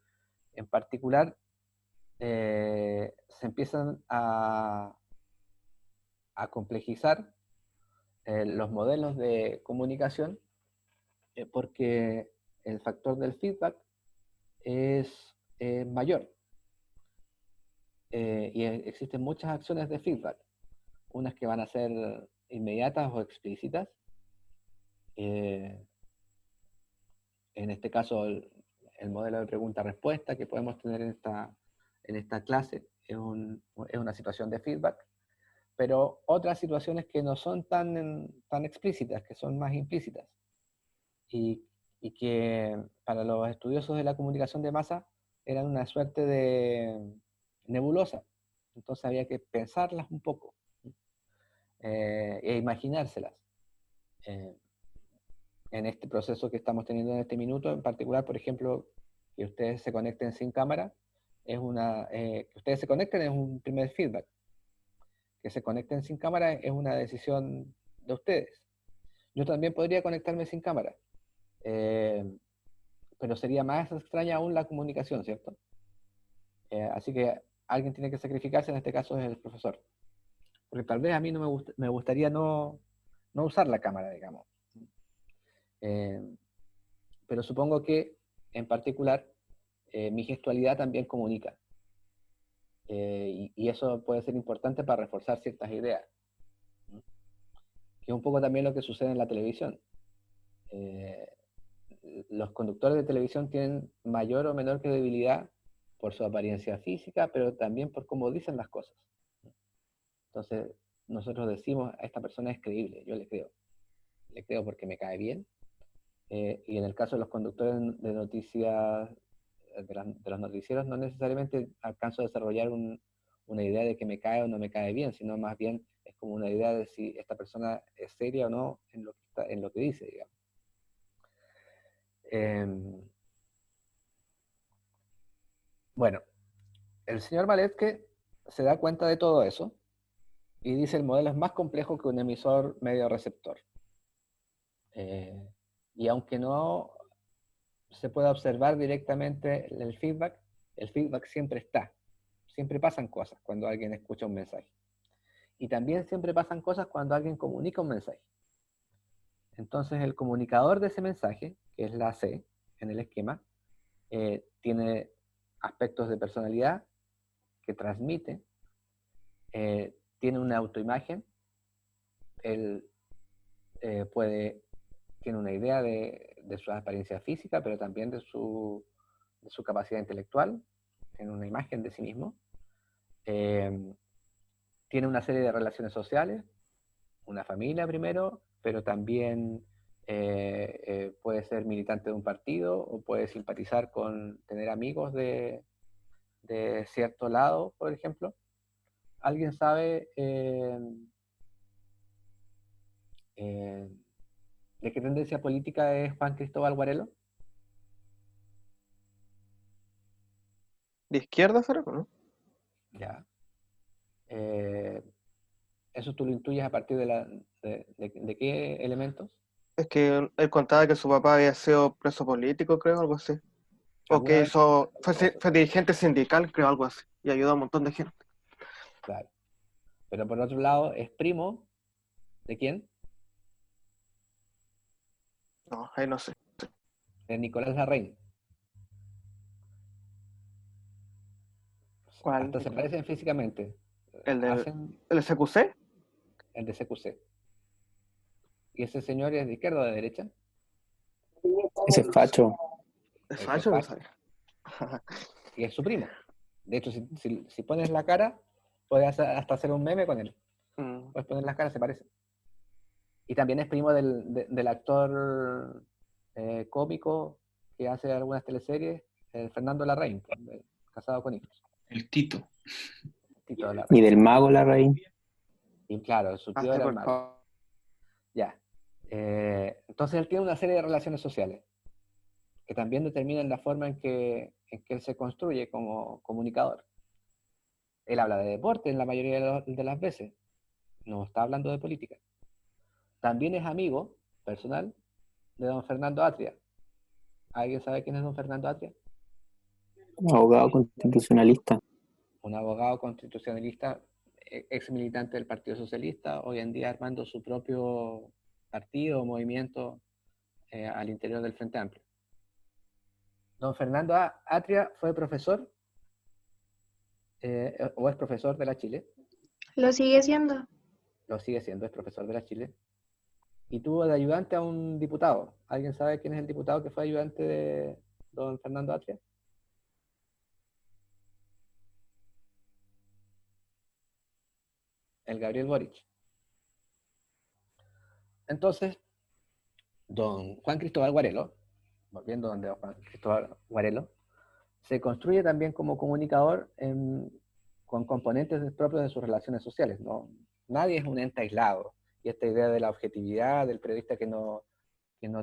Speaker 2: en particular, se empiezan a complejizar los modelos de comunicación porque el factor del feedback es mayor. Y existen muchas acciones de feedback, unas que van a ser inmediatas o explícitas. En este caso, el modelo de pregunta-respuesta que podemos tener en esta clase es una situación de feedback, pero otras situaciones que no son tan explícitas, que son más implícitas, y que para los estudiosos de la comunicación de masa eran una suerte de nebulosa. Entonces había que pensarlas un poco e imaginárselas. En este proceso que estamos teniendo en este minuto, en particular, por ejemplo, que ustedes se conecten sin cámara, que ustedes se conecten es un primer feedback. Que se conecten sin cámara es una decisión de ustedes. Yo también podría conectarme sin cámara, pero sería más extraña aún la comunicación, ¿cierto? Así que alguien tiene que sacrificarse, en este caso es el profesor. Porque tal vez a mí no me gustaría no usar la cámara, digamos. Pero supongo que, en particular, mi gestualidad también comunica. Y eso puede ser importante para reforzar ciertas ideas. Que es un poco también lo que sucede en la televisión. Los conductores de televisión tienen mayor o menor credibilidad por su apariencia física, pero también por cómo dicen las cosas. Entonces, nosotros decimos, esta persona es creíble, yo le creo. Le creo porque me cae bien. Y en el caso de los conductores de noticias, de los noticieros, no necesariamente alcanzo a desarrollar una idea de que me cae o no me cae bien, sino más bien es como una idea de si esta persona es seria o no en lo que dice, digamos. Bueno, el señor Maletzke se da cuenta de todo eso y dice el modelo es más complejo que un emisor medio receptor. Y aunque no se pueda observar directamente el feedback siempre está. Siempre pasan cosas cuando alguien escucha un mensaje. Y también siempre pasan cosas cuando alguien comunica un mensaje. Entonces el comunicador de ese mensaje, que es la C en el esquema, tiene aspectos de personalidad que transmite, tiene una autoimagen, él tiene una idea de su apariencia física, pero también de su capacidad intelectual, tiene una imagen de sí mismo, tiene una serie de relaciones sociales, una familia primero, pero también puede ser militante de un partido o puede simpatizar con tener amigos de cierto lado, por ejemplo. ¿Alguien sabe de qué tendencia política es Juan Cristóbal Guarelo?
Speaker 1: ¿De izquierda será, no?
Speaker 2: Ya. ¿Eso tú lo intuyes a partir de qué elementos?
Speaker 1: Es que él contaba que su papá había sido preso político, creo, algo así. O
Speaker 2: ¿Alguna
Speaker 1: que
Speaker 2: vez?
Speaker 1: fue dirigente sindical, creo, algo así. Y ayudó a un montón de gente.
Speaker 2: Claro. Pero por otro lado, ¿es primo de quién?
Speaker 1: No, ahí no sé.
Speaker 2: De Nicolás Larraín.
Speaker 1: ¿Cuál?
Speaker 2: Hasta se parecen físicamente.
Speaker 1: ¿El del
Speaker 2: Hacen
Speaker 1: el SQC?
Speaker 2: el de CQC. ¿Y ese señor es de izquierda o de derecha?
Speaker 11: Ese es facho.
Speaker 1: ¿Es
Speaker 2: Ese
Speaker 1: facho? No
Speaker 2: facho.
Speaker 1: sabía.
Speaker 2: Y es su primo. De hecho, si pones la cara, puedes hasta hacer un meme con él.
Speaker 1: Mm.
Speaker 2: Puedes poner las caras, se parecen. Y también es primo del actor cómico que hace algunas teleseries, Fernando Larraín, casado con hijos.
Speaker 7: El Tito.
Speaker 2: Tito
Speaker 11: Y
Speaker 2: Larraín.
Speaker 11: del mago Larraín.
Speaker 2: Y claro, su tío
Speaker 1: Hazte
Speaker 2: era el
Speaker 1: por
Speaker 2: mago.
Speaker 1: favor.
Speaker 2: Ya. Entonces él tiene una serie de relaciones sociales que también determinan la forma en que él se construye como comunicador. Él habla de deporte en la mayoría de las veces, no está hablando de política. También es amigo personal de don Fernando Atria. ¿Alguien sabe quién es don Fernando Atria?
Speaker 11: Abogado constitucionalista.
Speaker 2: Un abogado constitucionalista, ex militante del Partido Socialista, hoy en día armando su propio partido o movimiento al interior del Frente Amplio. Don Fernando Atria fue profesor, o es profesor de la Chile,
Speaker 5: Lo sigue siendo.
Speaker 2: lo sigue siendo, es profesor de la Chile, y tuvo de ayudante a un diputado. ¿Alguien sabe quién es el diputado que fue ayudante de don Fernando Atria? El Gabriel Boric. Entonces, don Juan Cristóbal Guarelo, volviendo donde don Juan Cristóbal Guarelo, se construye también como comunicador con componentes propios de sus relaciones sociales. ¿No? Nadie es un ente aislado. Y esta idea de la objetividad del periodista que no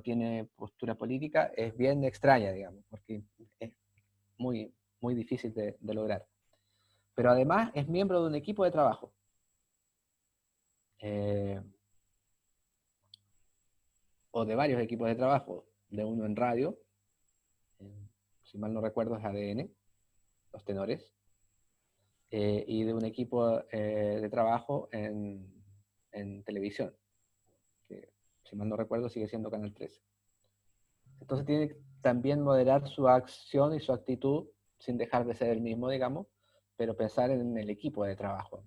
Speaker 2: tiene postura política es bien extraña, digamos, porque es muy, muy difícil de lograr. Pero además es miembro de un equipo de trabajo. O de varios equipos de trabajo, de uno en radio, si mal no recuerdo es ADN, Los Tenores, y de un equipo de trabajo en televisión, que si mal no recuerdo sigue siendo Canal 13. Entonces tiene que también moderar su acción y su actitud sin dejar de ser el mismo, digamos, pero pensar en el equipo de trabajo,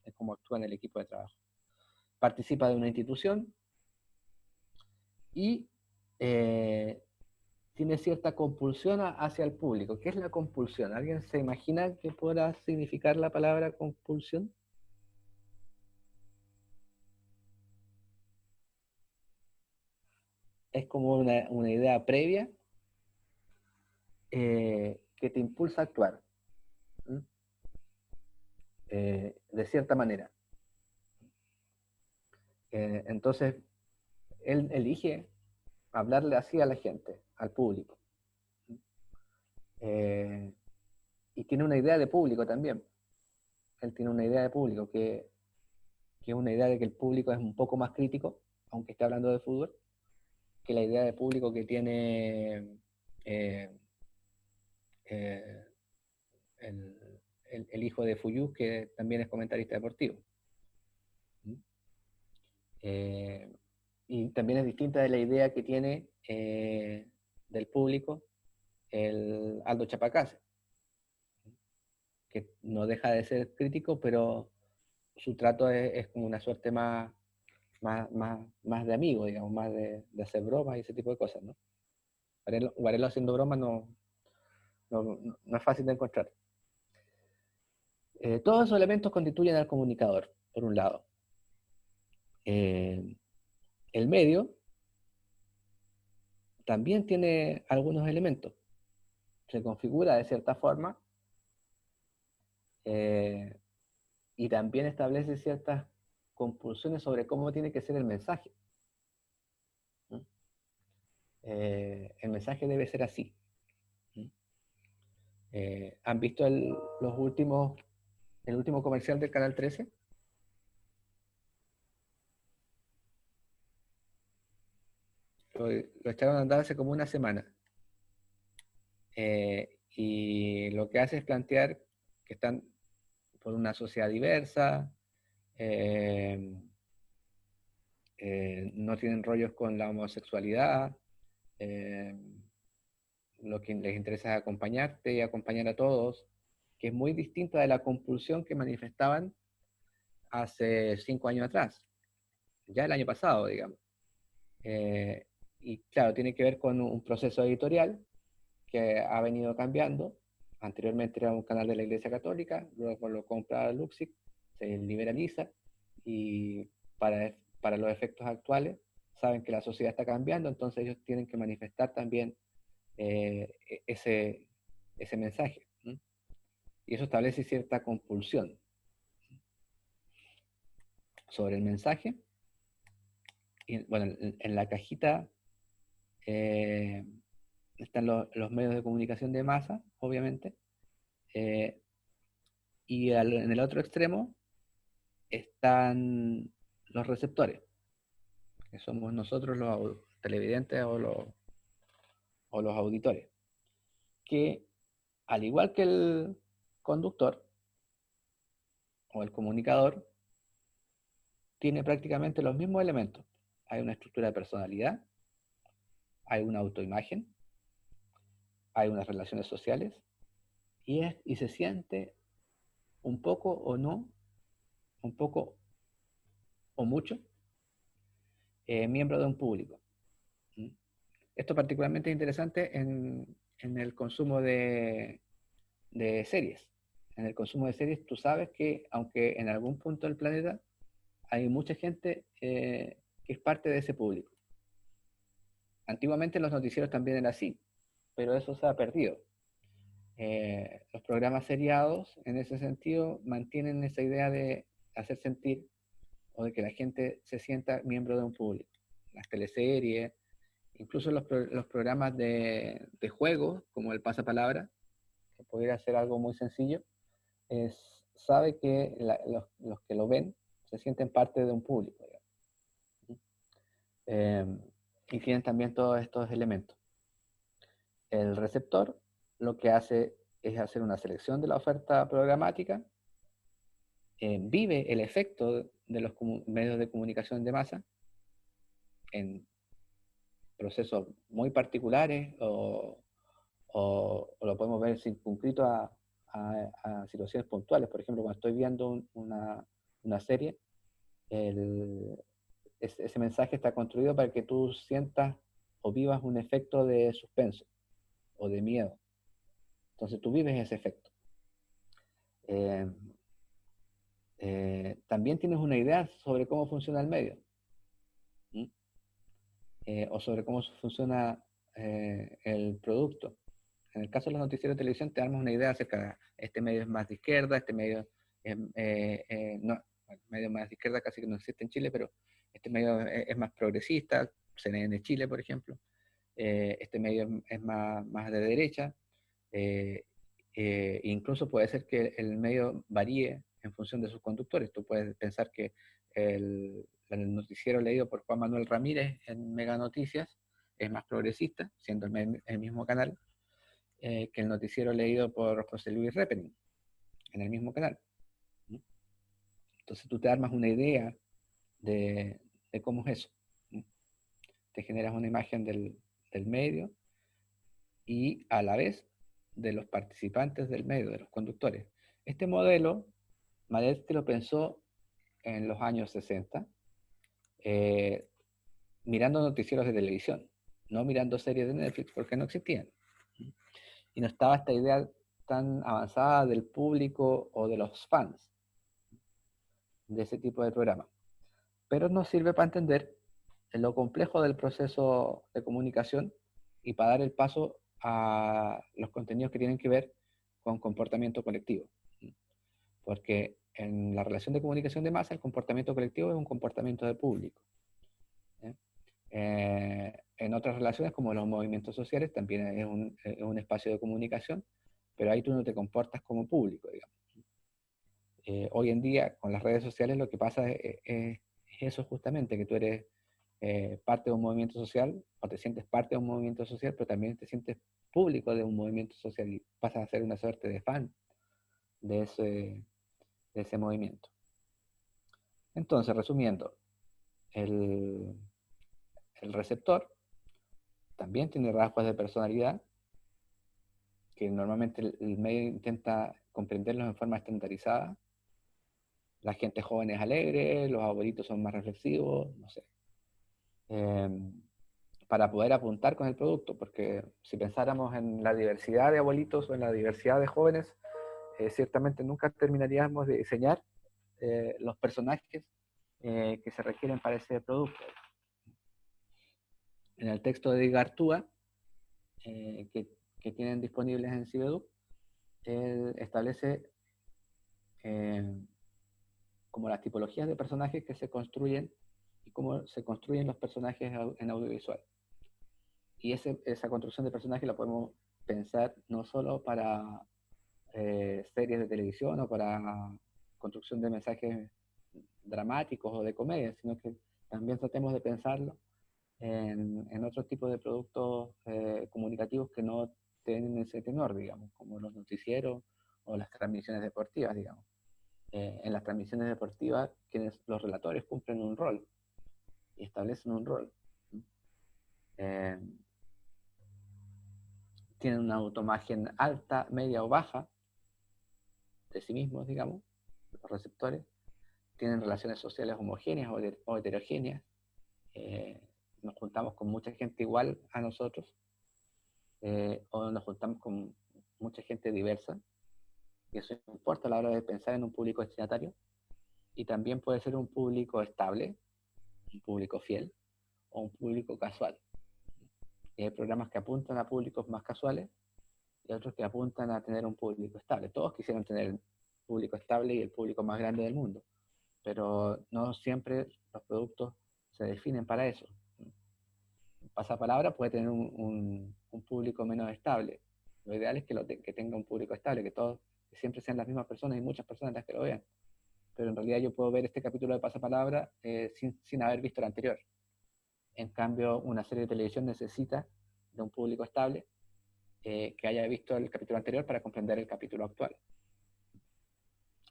Speaker 2: en cómo actúa en el equipo de trabajo. Participa de una institución y tiene cierta compulsión hacia el público. ¿Qué es la compulsión? ¿Alguien se imagina qué podrá significar la palabra compulsión? Es como una idea previa que te impulsa a actuar. De cierta manera. Entonces, él elige hablarle así a la gente, al público. Y tiene una idea de público también. Él tiene una idea de público que es una idea de que el público es un poco más crítico, aunque esté hablando de fútbol, que la idea de público que tiene el hijo de Fuyú, que también es comentarista deportivo. Y también es distinta de la idea que tiene del público el Aldo Chapacase, que no deja de ser crítico, pero su trato es como una suerte más de amigo, digamos, más de hacer bromas y ese tipo de cosas, ¿no? Guarelo haciendo bromas no es fácil de encontrar. Todos esos elementos constituyen al comunicador, por un lado. El medio también tiene algunos elementos. Se configura de cierta forma y también establece ciertas compulsiones sobre cómo tiene que ser el mensaje. El mensaje debe ser así. ¿Han visto el último comercial del Canal 13? lo echaron a andar hace como una semana. Y lo que hace es plantear que están por una sociedad diversa, no tienen rollos con la homosexualidad, lo que les interesa es acompañarte y acompañar a todos, que es muy distinta de la compulsión que manifestaban hace 5 años atrás, ya el año pasado, digamos. Y claro, tiene que ver con un proceso editorial que ha venido cambiando. Anteriormente era un canal de la Iglesia Católica, luego lo compra Luxic, se liberaliza y para los efectos actuales saben que la sociedad está cambiando, entonces ellos tienen que manifestar también ese mensaje. ¿Sí? Y eso establece cierta compulsión sobre el mensaje. Y, bueno, en la cajita están los medios de comunicación de masa, obviamente, y en el otro extremo están los receptores, que somos nosotros los televidentes o los auditores, que al igual que el conductor o el comunicador, tiene prácticamente los mismos elementos. Hay una estructura de personalidad, hay una autoimagen, hay unas relaciones sociales, y se siente un poco o no, un poco o mucho, miembro de un público. ¿Mm? Esto particularmente interesante en el consumo de series. En el consumo de series tú sabes que aunque en algún punto del planeta hay mucha gente que es parte de ese público. Antiguamente los noticieros también eran así, pero eso se ha perdido. Los programas seriados, en ese sentido, mantienen esa idea de hacer sentir o de que la gente se sienta miembro de un público. Las teleseries, incluso los programas de juegos, como el pasapalabra, que podría ser algo muy sencillo, sabe que los que lo ven se sienten parte de un público. Y tienen también todos estos elementos. El receptor lo que hace es hacer una selección de la oferta programática, vive el efecto de los medios de comunicación de masa en procesos muy particulares o lo podemos ver circunscrito a situaciones puntuales. Por ejemplo, cuando estoy viendo una serie, ese mensaje está construido para que tú sientas o vivas un efecto de suspenso o de miedo. Entonces tú vives ese efecto. También tienes una idea sobre cómo funciona el medio. O sobre cómo funciona el producto. En el caso de los noticieros de televisión te damos una idea acerca de este medio es más de izquierda, este medio es no, el medio más de izquierda casi que no existe en Chile, pero este medio es más progresista, CNN Chile, por ejemplo. Este medio es más de derecha. Incluso puede ser que el medio varíe en función de sus conductores. Tú puedes pensar que el noticiero leído por Juan Manuel Ramírez en Mega Noticias es más progresista, siendo el mismo canal, que el noticiero leído por José Luis Repening en el mismo canal. Entonces tú te armas una idea de cómo es eso. Te generas una imagen del medio y a la vez de los participantes del medio, de los conductores. Este modelo, Madetsky lo pensó en los años 60, mirando noticieros de televisión, no mirando series de Netflix, porque no existían. Y no estaba esta idea tan avanzada del público o de los fans de ese tipo de programa. Pero nos sirve para entender lo complejo del proceso de comunicación y para dar el paso a los contenidos que tienen que ver con comportamiento colectivo. Porque en la relación de comunicación de masa, el comportamiento colectivo es un comportamiento de público. En otras relaciones, como los movimientos sociales, también es un espacio de comunicación, pero ahí tú no te comportas como público, digamos. Hoy en día, con las redes sociales, lo que pasa es eso justamente, que tú eres parte de un movimiento social, o te sientes parte de un movimiento social, pero también te sientes público de un movimiento social y pasas a ser una suerte de fan de ese movimiento. Entonces, resumiendo, el receptor también tiene rasgos de personalidad que normalmente el medio intenta comprenderlos en forma estandarizada. La gente joven es alegre, los abuelitos son más reflexivos, no sé. Para poder apuntar con el producto, porque si pensáramos en la diversidad de abuelitos o en la diversidad de jóvenes, ciertamente nunca terminaríamos de diseñar los personajes que se requieren para ese producto. En el texto de Igartúa, que tienen disponibles en Cibedu, él establece como las tipologías de personajes que se construyen y cómo se construyen los personajes en audiovisual. Y esa construcción de personajes la podemos pensar no solo para series de televisión o para construcción de mensajes dramáticos o de comedia, sino que también tratemos de pensarlo en otros tipos de productos comunicativos que no tienen ese tenor, digamos, como los noticieros o las transmisiones deportivas, digamos. En las transmisiones deportivas, los relatores cumplen un rol y establecen un rol. Tienen una autoimagen alta, media o baja de sí mismos, digamos, los receptores. Tienen relaciones sociales homogéneas o heterogéneas. Nos juntamos con mucha gente igual a nosotros, o nos juntamos con mucha gente diversa, y eso importa a la hora de pensar en un público destinatario, y también puede ser un público estable, un público fiel, o un público casual. Y hay programas que apuntan a públicos más casuales, y otros que apuntan a tener un público estable. Todos quisieran tener el público estable y el público más grande del mundo, pero no siempre los productos se definen para eso. Pasapalabra puede tener un público menos estable. Lo ideal es que tenga un público estable, que siempre sean las mismas personas y muchas personas las que lo vean. Pero en realidad yo puedo ver este capítulo de Pasapalabra sin haber visto el anterior. En cambio, una serie de televisión necesita de un público estable que haya visto el capítulo anterior para comprender el capítulo actual.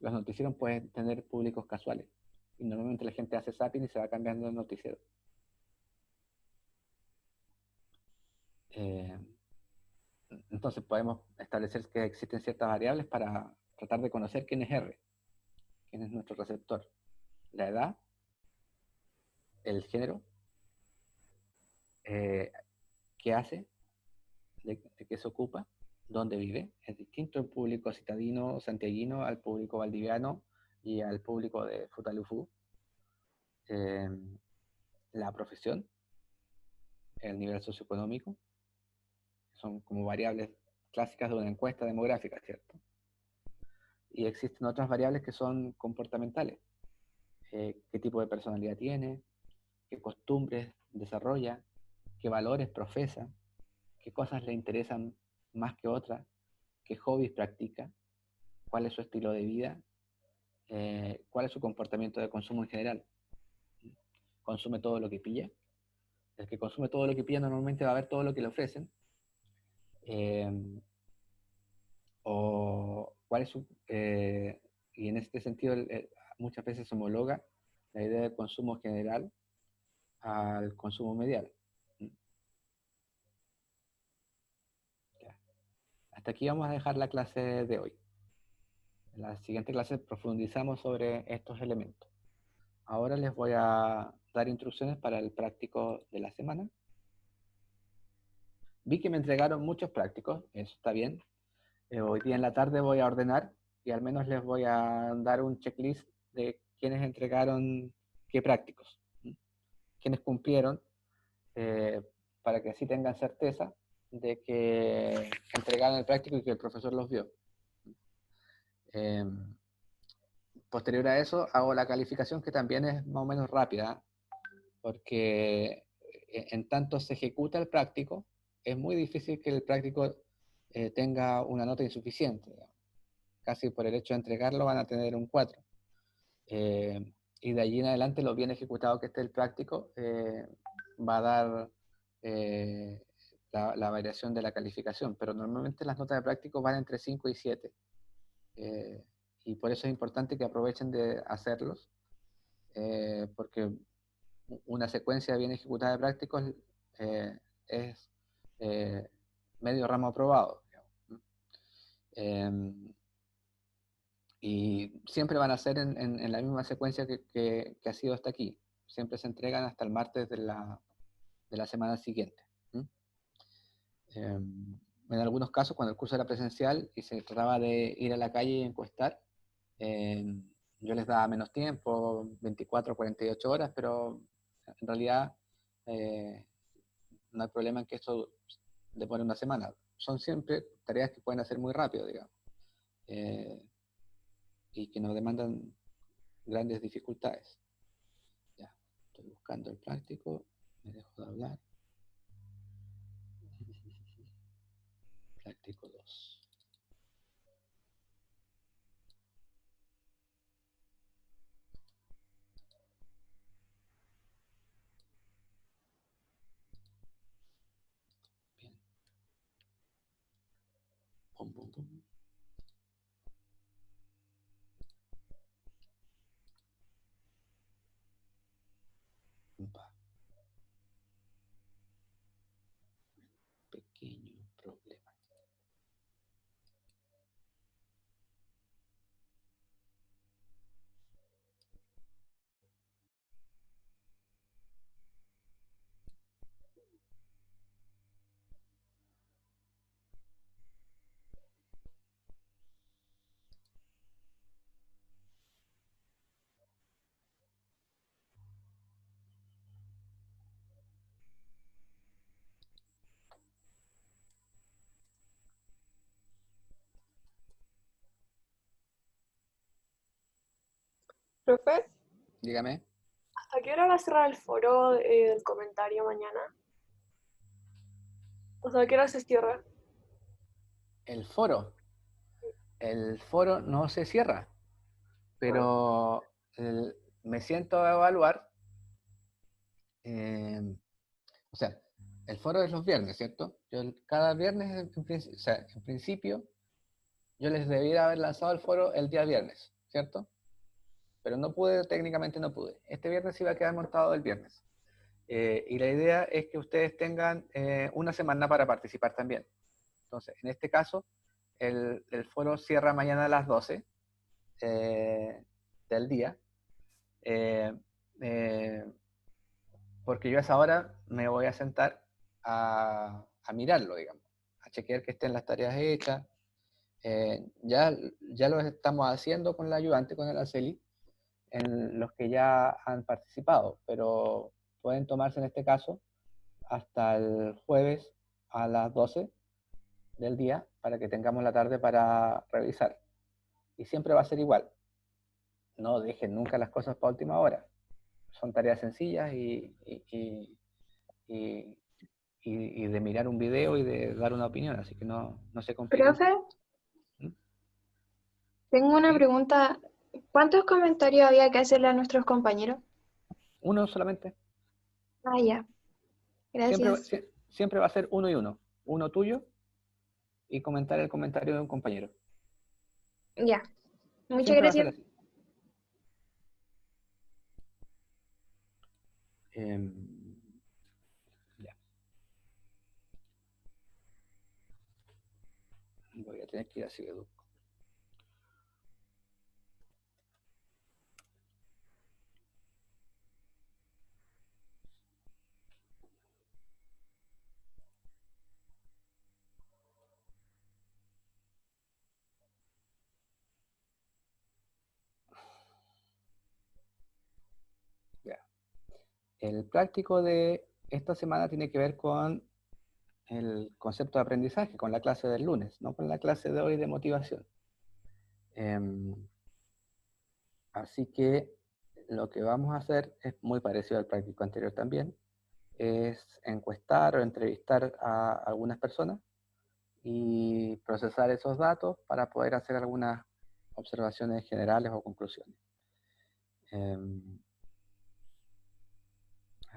Speaker 2: Los noticieros pueden tener públicos casuales, y normalmente la gente hace zapping y se va cambiando el noticiero. Entonces podemos establecer que existen ciertas variables para tratar de conocer quién es R, quién es nuestro receptor. La edad, el género, qué hace, de qué se ocupa, dónde vive. Es distinto el público citadino o santiaguino al público valdiviano y al público de Futalufú. La profesión, el nivel socioeconómico, son como variables clásicas de una encuesta demográfica, ¿cierto? Y existen otras variables que son comportamentales. Qué tipo de personalidad tiene, qué costumbres desarrolla, qué valores profesa, qué cosas le interesan más que otras, qué hobbies practica, cuál es su estilo de vida, cuál es su comportamiento de consumo en general. ¿Consume todo lo que pilla? El que consume todo lo que pilla normalmente va a ver todo lo que le ofrecen. O cuál es y en este sentido muchas veces homologa la idea de consumo general al consumo medial. Hasta aquí vamos a dejar la clase de hoy. En la siguiente clase profundizamos sobre estos elementos. Ahora les voy a dar instrucciones para el práctico de la semana. Vi que me entregaron muchos prácticos, eso está bien. Hoy día en la tarde voy a ordenar y al menos les voy a dar un checklist de quiénes entregaron qué prácticos, quiénes cumplieron, para que así tengan certeza de que entregaron el práctico y que el profesor los vio. Posterior a eso hago la calificación, que también es más o menos rápida, porque en tanto se ejecuta el práctico, es muy difícil que el práctico tenga una nota insuficiente. Casi por el hecho de entregarlo van a tener un 4. y de allí en adelante lo bien ejecutado que esté el práctico va a dar la variación de la calificación, pero normalmente las notas de práctico van entre 5 y 7. Y por eso es importante que aprovechen de hacerlos, porque una secuencia bien ejecutada de prácticos es medio ramo aprobado, digamos. Y siempre van a ser en la misma secuencia que ha sido hasta aquí. Siempre se entregan hasta el martes de la semana siguiente. En algunos casos, cuando el curso era presencial y se trataba de ir a la calle y encuestar, yo les daba menos tiempo, 24 o 48 horas, pero en realidad no hay problema en que esto demore una semana. Son siempre tareas que pueden hacer muy rápido, digamos, y que nos demandan grandes dificultades. Ya, estoy buscando el práctico, me dejo de hablar. Práctico 2. Bien. Pum, pum, pum. Va. Pequeño problema.
Speaker 12: Profe,
Speaker 2: Dígame.
Speaker 12: ¿hasta qué hora va a cerrar el foro del comentario mañana? O sea, ¿a qué hora se cierra?
Speaker 2: El foro. El foro no se cierra, pero me siento a evaluar. O sea, el foro es los viernes, ¿cierto? Cada viernes, o sea, en principio, yo les debiera haber lanzado el foro el día viernes, ¿cierto? Pero no pude, técnicamente no pude. Este viernes iba a quedar montado el viernes. Y la idea es que ustedes tengan una semana para participar también. Entonces, en este caso, el foro cierra mañana a las 12 del día, porque yo a esa hora me voy a sentar a mirarlo, digamos, a chequear que estén las tareas hechas. Ya lo estamos haciendo con la ayudante, con el Araceli, en los que ya han participado, pero pueden tomarse en este caso hasta el jueves a las 12 del día para que tengamos la tarde para revisar. Y siempre va a ser igual. No dejen nunca las cosas para última hora. Son tareas sencillas y de mirar un video y de dar una opinión, así que no se compliquen.
Speaker 5: Profe,
Speaker 2: ¿Mm?
Speaker 5: tengo una
Speaker 2: ¿Sí?
Speaker 5: pregunta. ¿Cuántos comentarios había que hacerle a nuestros compañeros?
Speaker 2: Uno solamente.
Speaker 5: Ah, ya. Gracias.
Speaker 2: Siempre va a ser uno y uno. Uno tuyo y comentar el comentario de un compañero.
Speaker 5: Ya. Muchas
Speaker 2: Siempre va a ser
Speaker 5: gracias.
Speaker 2: así. Ya. Voy a tener que ir a Cibedu. Ya. El práctico de esta semana tiene que ver con el concepto de aprendizaje, con la clase del lunes, no con la clase de hoy de motivación. Así que lo que vamos a hacer es muy parecido al práctico anterior también, es encuestar o entrevistar a algunas personas y procesar esos datos para poder hacer algunas observaciones generales o conclusiones. A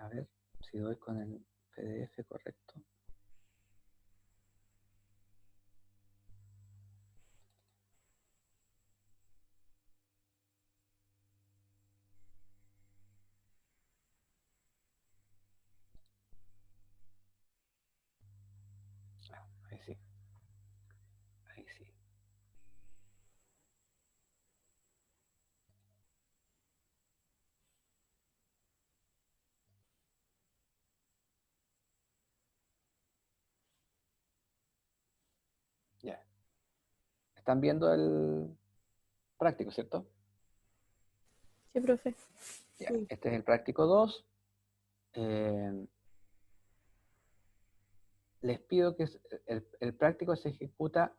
Speaker 2: ver si doy con el PDF correcto. Ahí sí. Ahí sí. Ya. Están viendo el práctico, ¿cierto?
Speaker 12: Sí, profe.
Speaker 2: Ya. Este es el práctico 2. Les pido que el práctico se ejecuta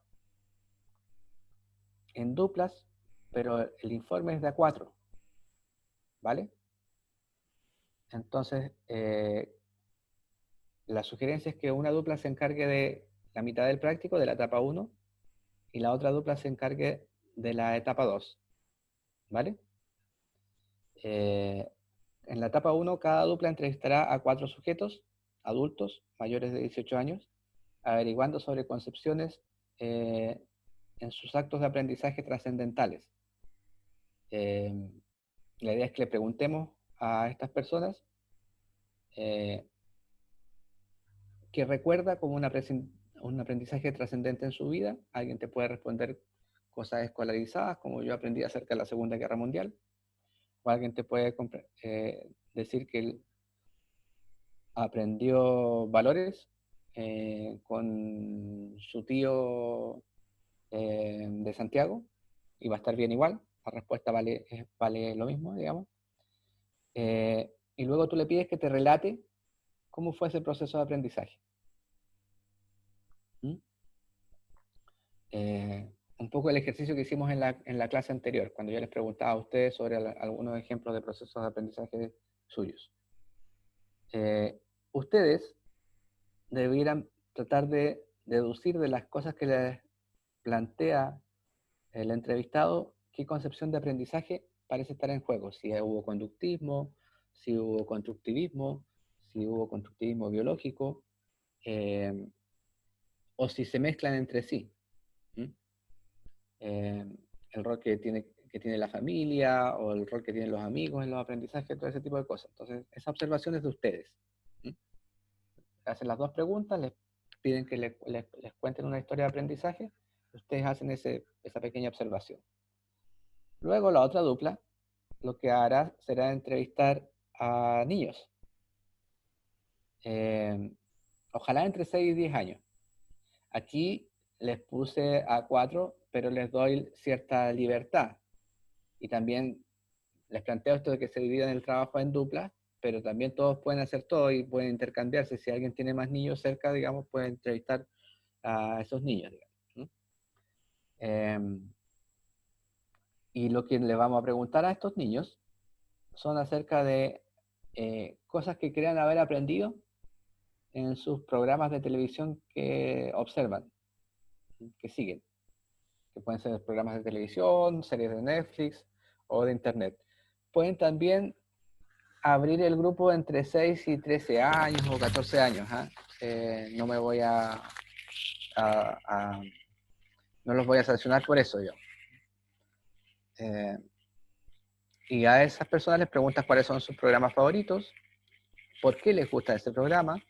Speaker 2: en duplas, pero el informe es de A4, ¿vale? Entonces, la sugerencia es que una dupla se encargue de la mitad del práctico, de la etapa 1, y la otra dupla se encargue de la etapa 2, ¿vale? En la etapa 1, cada dupla entrevistará a 4 sujetos, adultos, mayores de 18 años, averiguando sobre concepciones en sus actos de aprendizaje trascendentales. La idea es que le preguntemos a estas personas qué recuerda como un aprendizaje trascendente en su vida. Alguien te puede responder cosas escolarizadas, como yo aprendí acerca de la Segunda Guerra Mundial, o alguien te puede decir que él aprendió valores con su tío de Santiago, y va a estar bien igual, la respuesta vale lo mismo, digamos. Y luego tú le pides que te relate cómo fue ese proceso de aprendizaje. Un poco el ejercicio que hicimos en la clase anterior, cuando yo les preguntaba a ustedes sobre algunos ejemplos de procesos de aprendizaje suyos. Ustedes debieran tratar de deducir de las cosas que les plantea el entrevistado qué concepción de aprendizaje parece estar en juego. Si hubo conductismo, si hubo constructivismo, si hubo constructivismo biológico, o si se mezclan entre sí. El rol que tiene la familia, o el rol que tienen los amigos en los aprendizajes, todo ese tipo de cosas. Entonces, esa observación es de ustedes. Hacen las dos preguntas, les piden que les cuenten una historia de aprendizaje, ustedes hacen esa pequeña observación. Luego la otra dupla lo que hará será entrevistar a niños. Ojalá entre 6 y 10 años. Aquí les puse a 4, pero les doy cierta libertad. Y también les planteo esto de que se dividan el trabajo en duplas, pero también todos pueden hacer todo y pueden intercambiarse. Si alguien tiene más niños cerca, digamos, puede entrevistar a esos niños, digamos. Y lo que le vamos a preguntar a estos niños son acerca de cosas que crean haber aprendido en sus programas de televisión que observan, que siguen, que pueden ser programas de televisión, series de Netflix o de internet. Pueden también abrir el grupo entre 6 y 13 años o 14 años. No me voy no los voy a sancionar por eso yo. Y a esas personas les preguntas cuáles son sus programas favoritos, por qué les gusta ese programa,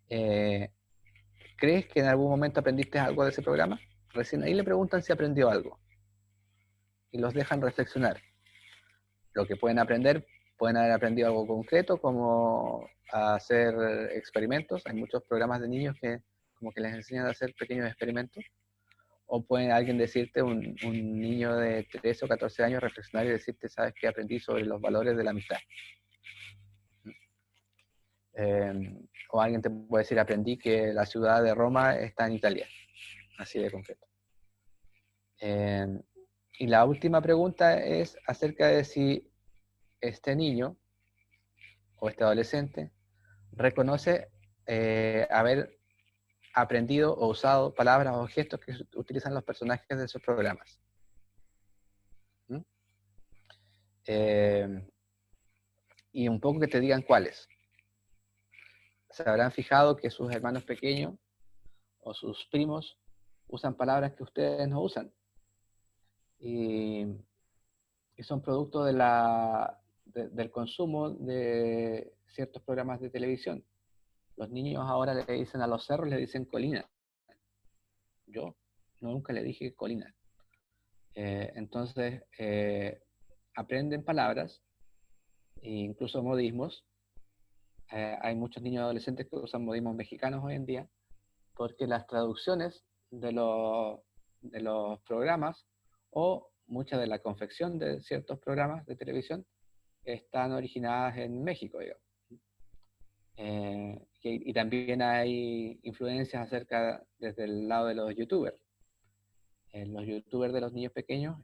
Speaker 2: ¿crees que en algún momento aprendiste algo de ese programa? Recién ahí le preguntan si aprendió algo. Y los dejan reflexionar. Lo que pueden aprender, pueden haber aprendido algo concreto, como a hacer experimentos. Hay muchos programas de niños que como que les enseñan a hacer pequeños experimentos. O puede alguien decirte, un niño de 13 o 14 años, reflexionar y decirte, ¿sabes qué aprendí sobre los valores de la amistad? O alguien te puede decir, aprendí que la ciudad de Roma está en Italia. Así de concreto. Y la última pregunta es acerca de si este niño o este adolescente reconoce haber aprendido o usado palabras o gestos que utilizan los personajes de sus programas. Y un poco que te digan cuáles. Se habrán fijado que sus hermanos pequeños o sus primos usan palabras que ustedes no usan. Y son producto del consumo de ciertos programas de televisión. Los niños ahora le dicen a los cerros, le dicen colina. Yo nunca le dije colina. Entonces, aprenden palabras, e incluso modismos. Hay muchos niños y adolescentes que usan modismos mexicanos hoy en día, porque las traducciones de los programas o mucha de la confección de ciertos programas de televisión están originadas en México, digamos. Y también hay influencias desde el lado de los youtubers. Los youtubers de los niños pequeños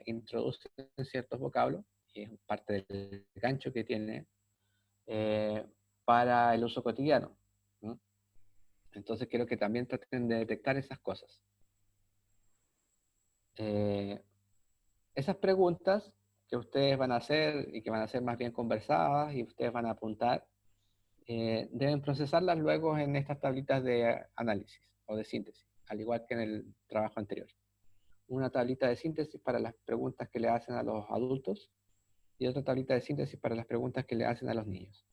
Speaker 2: introducen ciertos vocablos, y es parte del gancho que tiene para el uso cotidiano, ¿no? Entonces quiero que también traten de detectar esas cosas. Esas preguntas que ustedes van a hacer y que van a ser más bien conversadas y ustedes van a apuntar, deben procesarlas luego en estas tablitas de análisis o de síntesis, al igual que en el trabajo anterior. Una tablita de síntesis para las preguntas que le hacen a los adultos y otra tablita de síntesis para las preguntas que le hacen a los niños.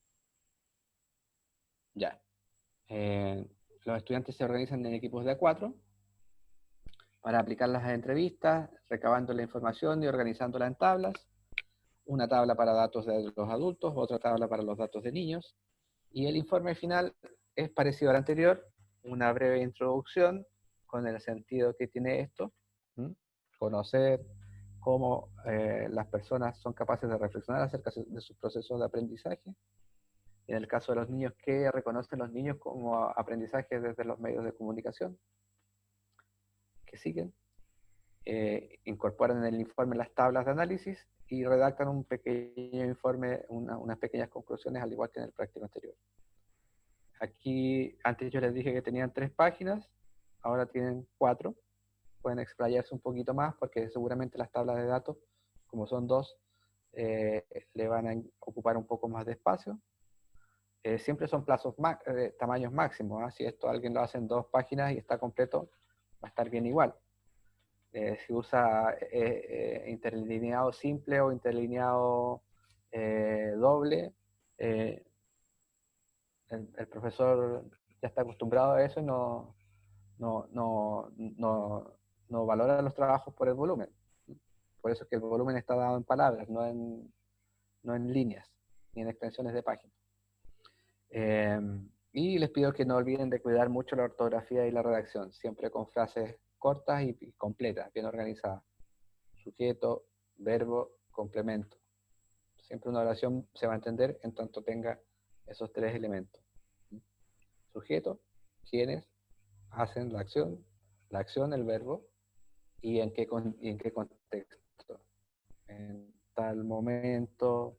Speaker 2: Ya. Los estudiantes se organizan en equipos de A4 para aplicar las entrevistas, recabando la información y organizándola en tablas. Una tabla para datos de los adultos, otra tabla para los datos de niños. Y el informe final es parecido al anterior, una breve introducción con el sentido que tiene esto, conocer cómo las personas son capaces de reflexionar acerca de sus procesos de aprendizaje. En el caso de los niños, ¿qué reconocen los niños como aprendizaje desde los medios de comunicación que siguen? Incorporan en el informe las tablas de análisis y redactan un pequeño informe, unas pequeñas conclusiones, al igual que en el práctico anterior. Aquí, antes yo les dije que tenían 3 páginas, ahora tienen 4. Pueden explayarse un poquito más porque seguramente las tablas de datos, como son 2, le van a ocupar un poco más de espacio. Siempre son plazos tamaños máximos, ¿eh? Si esto alguien lo hace en 2 páginas y está completo, va a estar bien igual. Si usa interlineado simple o interlineado doble, el profesor ya está acostumbrado a eso y no valora los trabajos por el volumen. Por eso es que el volumen está dado en palabras, no en líneas, ni en extensiones de página. Y les pido que no olviden de cuidar mucho la ortografía y la redacción, siempre con frases cortas y completas, bien organizadas. Sujeto, verbo, complemento. Siempre una oración se va a entender en tanto tenga esos 3 elementos. Sujeto, quienes hacen la acción, el verbo, y en qué contexto. En tal momento,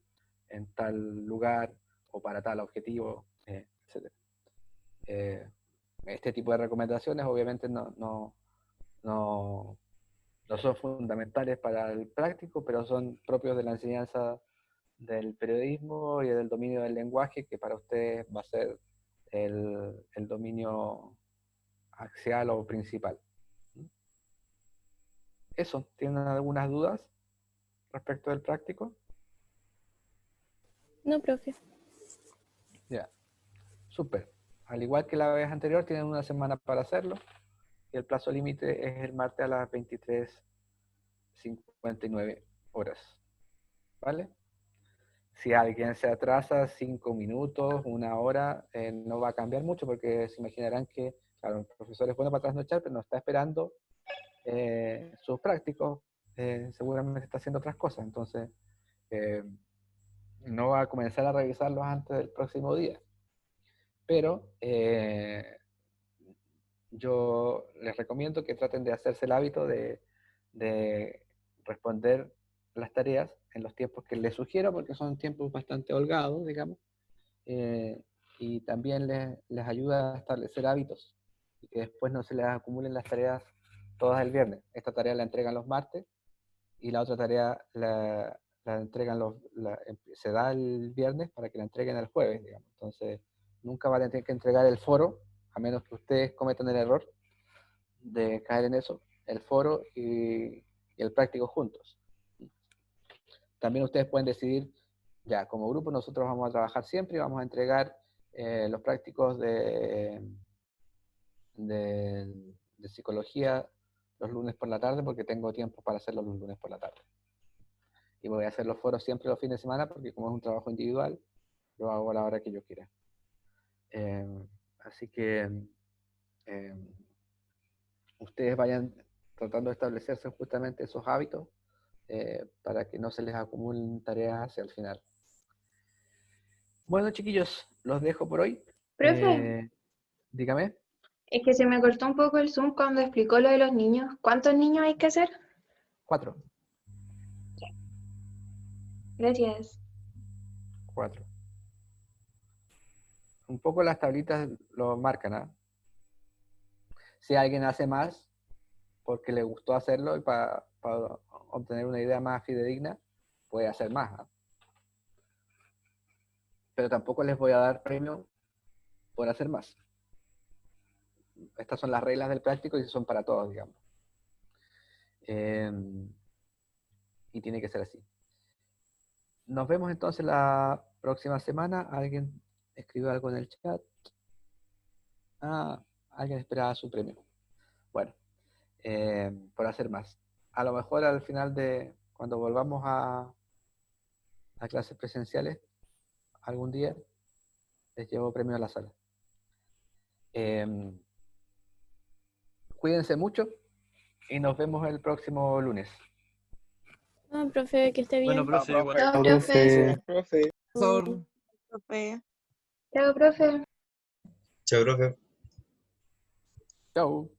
Speaker 2: en tal lugar, o para tal objetivo, etc. Este tipo de recomendaciones obviamente no son fundamentales para el práctico, pero son propios de la enseñanza del periodismo y del dominio del lenguaje, que para ustedes va a ser el dominio axial o principal. Eso, ¿tienen algunas dudas respecto del práctico?
Speaker 13: No, profe.
Speaker 2: Ya, súper. Al igual que la vez anterior, tienen una semana para hacerlo. Y el plazo límite es el martes a las 23:59 horas. ¿Vale? Si alguien se atrasa 5 minutos, 1 hora, no va a cambiar mucho porque se imaginarán que, claro, el profesor es bueno para trasnochar, pero no está esperando sus prácticos, seguramente está haciendo otras cosas, entonces no va a comenzar a revisarlos antes del próximo día. Pero yo les recomiendo que traten de hacerse el hábito de responder las tareas en los tiempos que les sugiero, porque son tiempos bastante holgados, digamos, y también les ayuda a establecer hábitos y que después no se les acumulen las tareas todas el viernes. Esta tarea la entregan los martes y la otra tarea la la entregan se da el viernes para que la entreguen el jueves, digamos. Entonces, nunca van a tener que entregar el foro, a menos que ustedes cometan el error de caer en eso, el foro y el práctico juntos. También ustedes pueden decidir, ya, como grupo nosotros vamos a trabajar siempre y vamos a entregar los prácticos de psicología los lunes por la tarde, porque tengo tiempo para hacerlo los lunes por la tarde. Y voy a hacer los foros siempre los fines de semana, porque como es un trabajo individual, lo hago a la hora que yo quiera. Así que ustedes vayan tratando de establecerse justamente esos hábitos para que no se les acumulen tareas hacia el final. Bueno, chiquillos, los dejo por hoy.
Speaker 5: Profe,
Speaker 2: Dígame.
Speaker 5: es que se me cortó un poco el Zoom cuando explicó lo de los niños. ¿Cuántos niños hay que hacer?
Speaker 2: 4.
Speaker 5: Gracias.
Speaker 2: 4. Un poco las tablitas lo marcan, ¿ah? Si alguien hace más porque le gustó hacerlo y para obtener una idea más fidedigna, puede hacer más, ¿ah? Pero tampoco les voy a dar premio por hacer más. Estas son las reglas del práctico y son para todos, digamos. Y tiene que ser así. Nos vemos entonces la próxima semana. ¿Alguien escribió algo en el chat? Alguien esperaba su premio. Bueno, por hacer más. A lo mejor al final cuando volvamos a clases presenciales, algún día les llevo premio a la sala. Cuídense mucho y nos vemos el próximo lunes.
Speaker 12: Ah, profe, que esté bien.
Speaker 10: Bueno, profe, igual.
Speaker 5: Chao,
Speaker 11: Profe.
Speaker 5: profe.
Speaker 4: Profesor.
Speaker 12: Profe.
Speaker 5: Chao, profe.
Speaker 13: Chao, profe.
Speaker 2: Chao.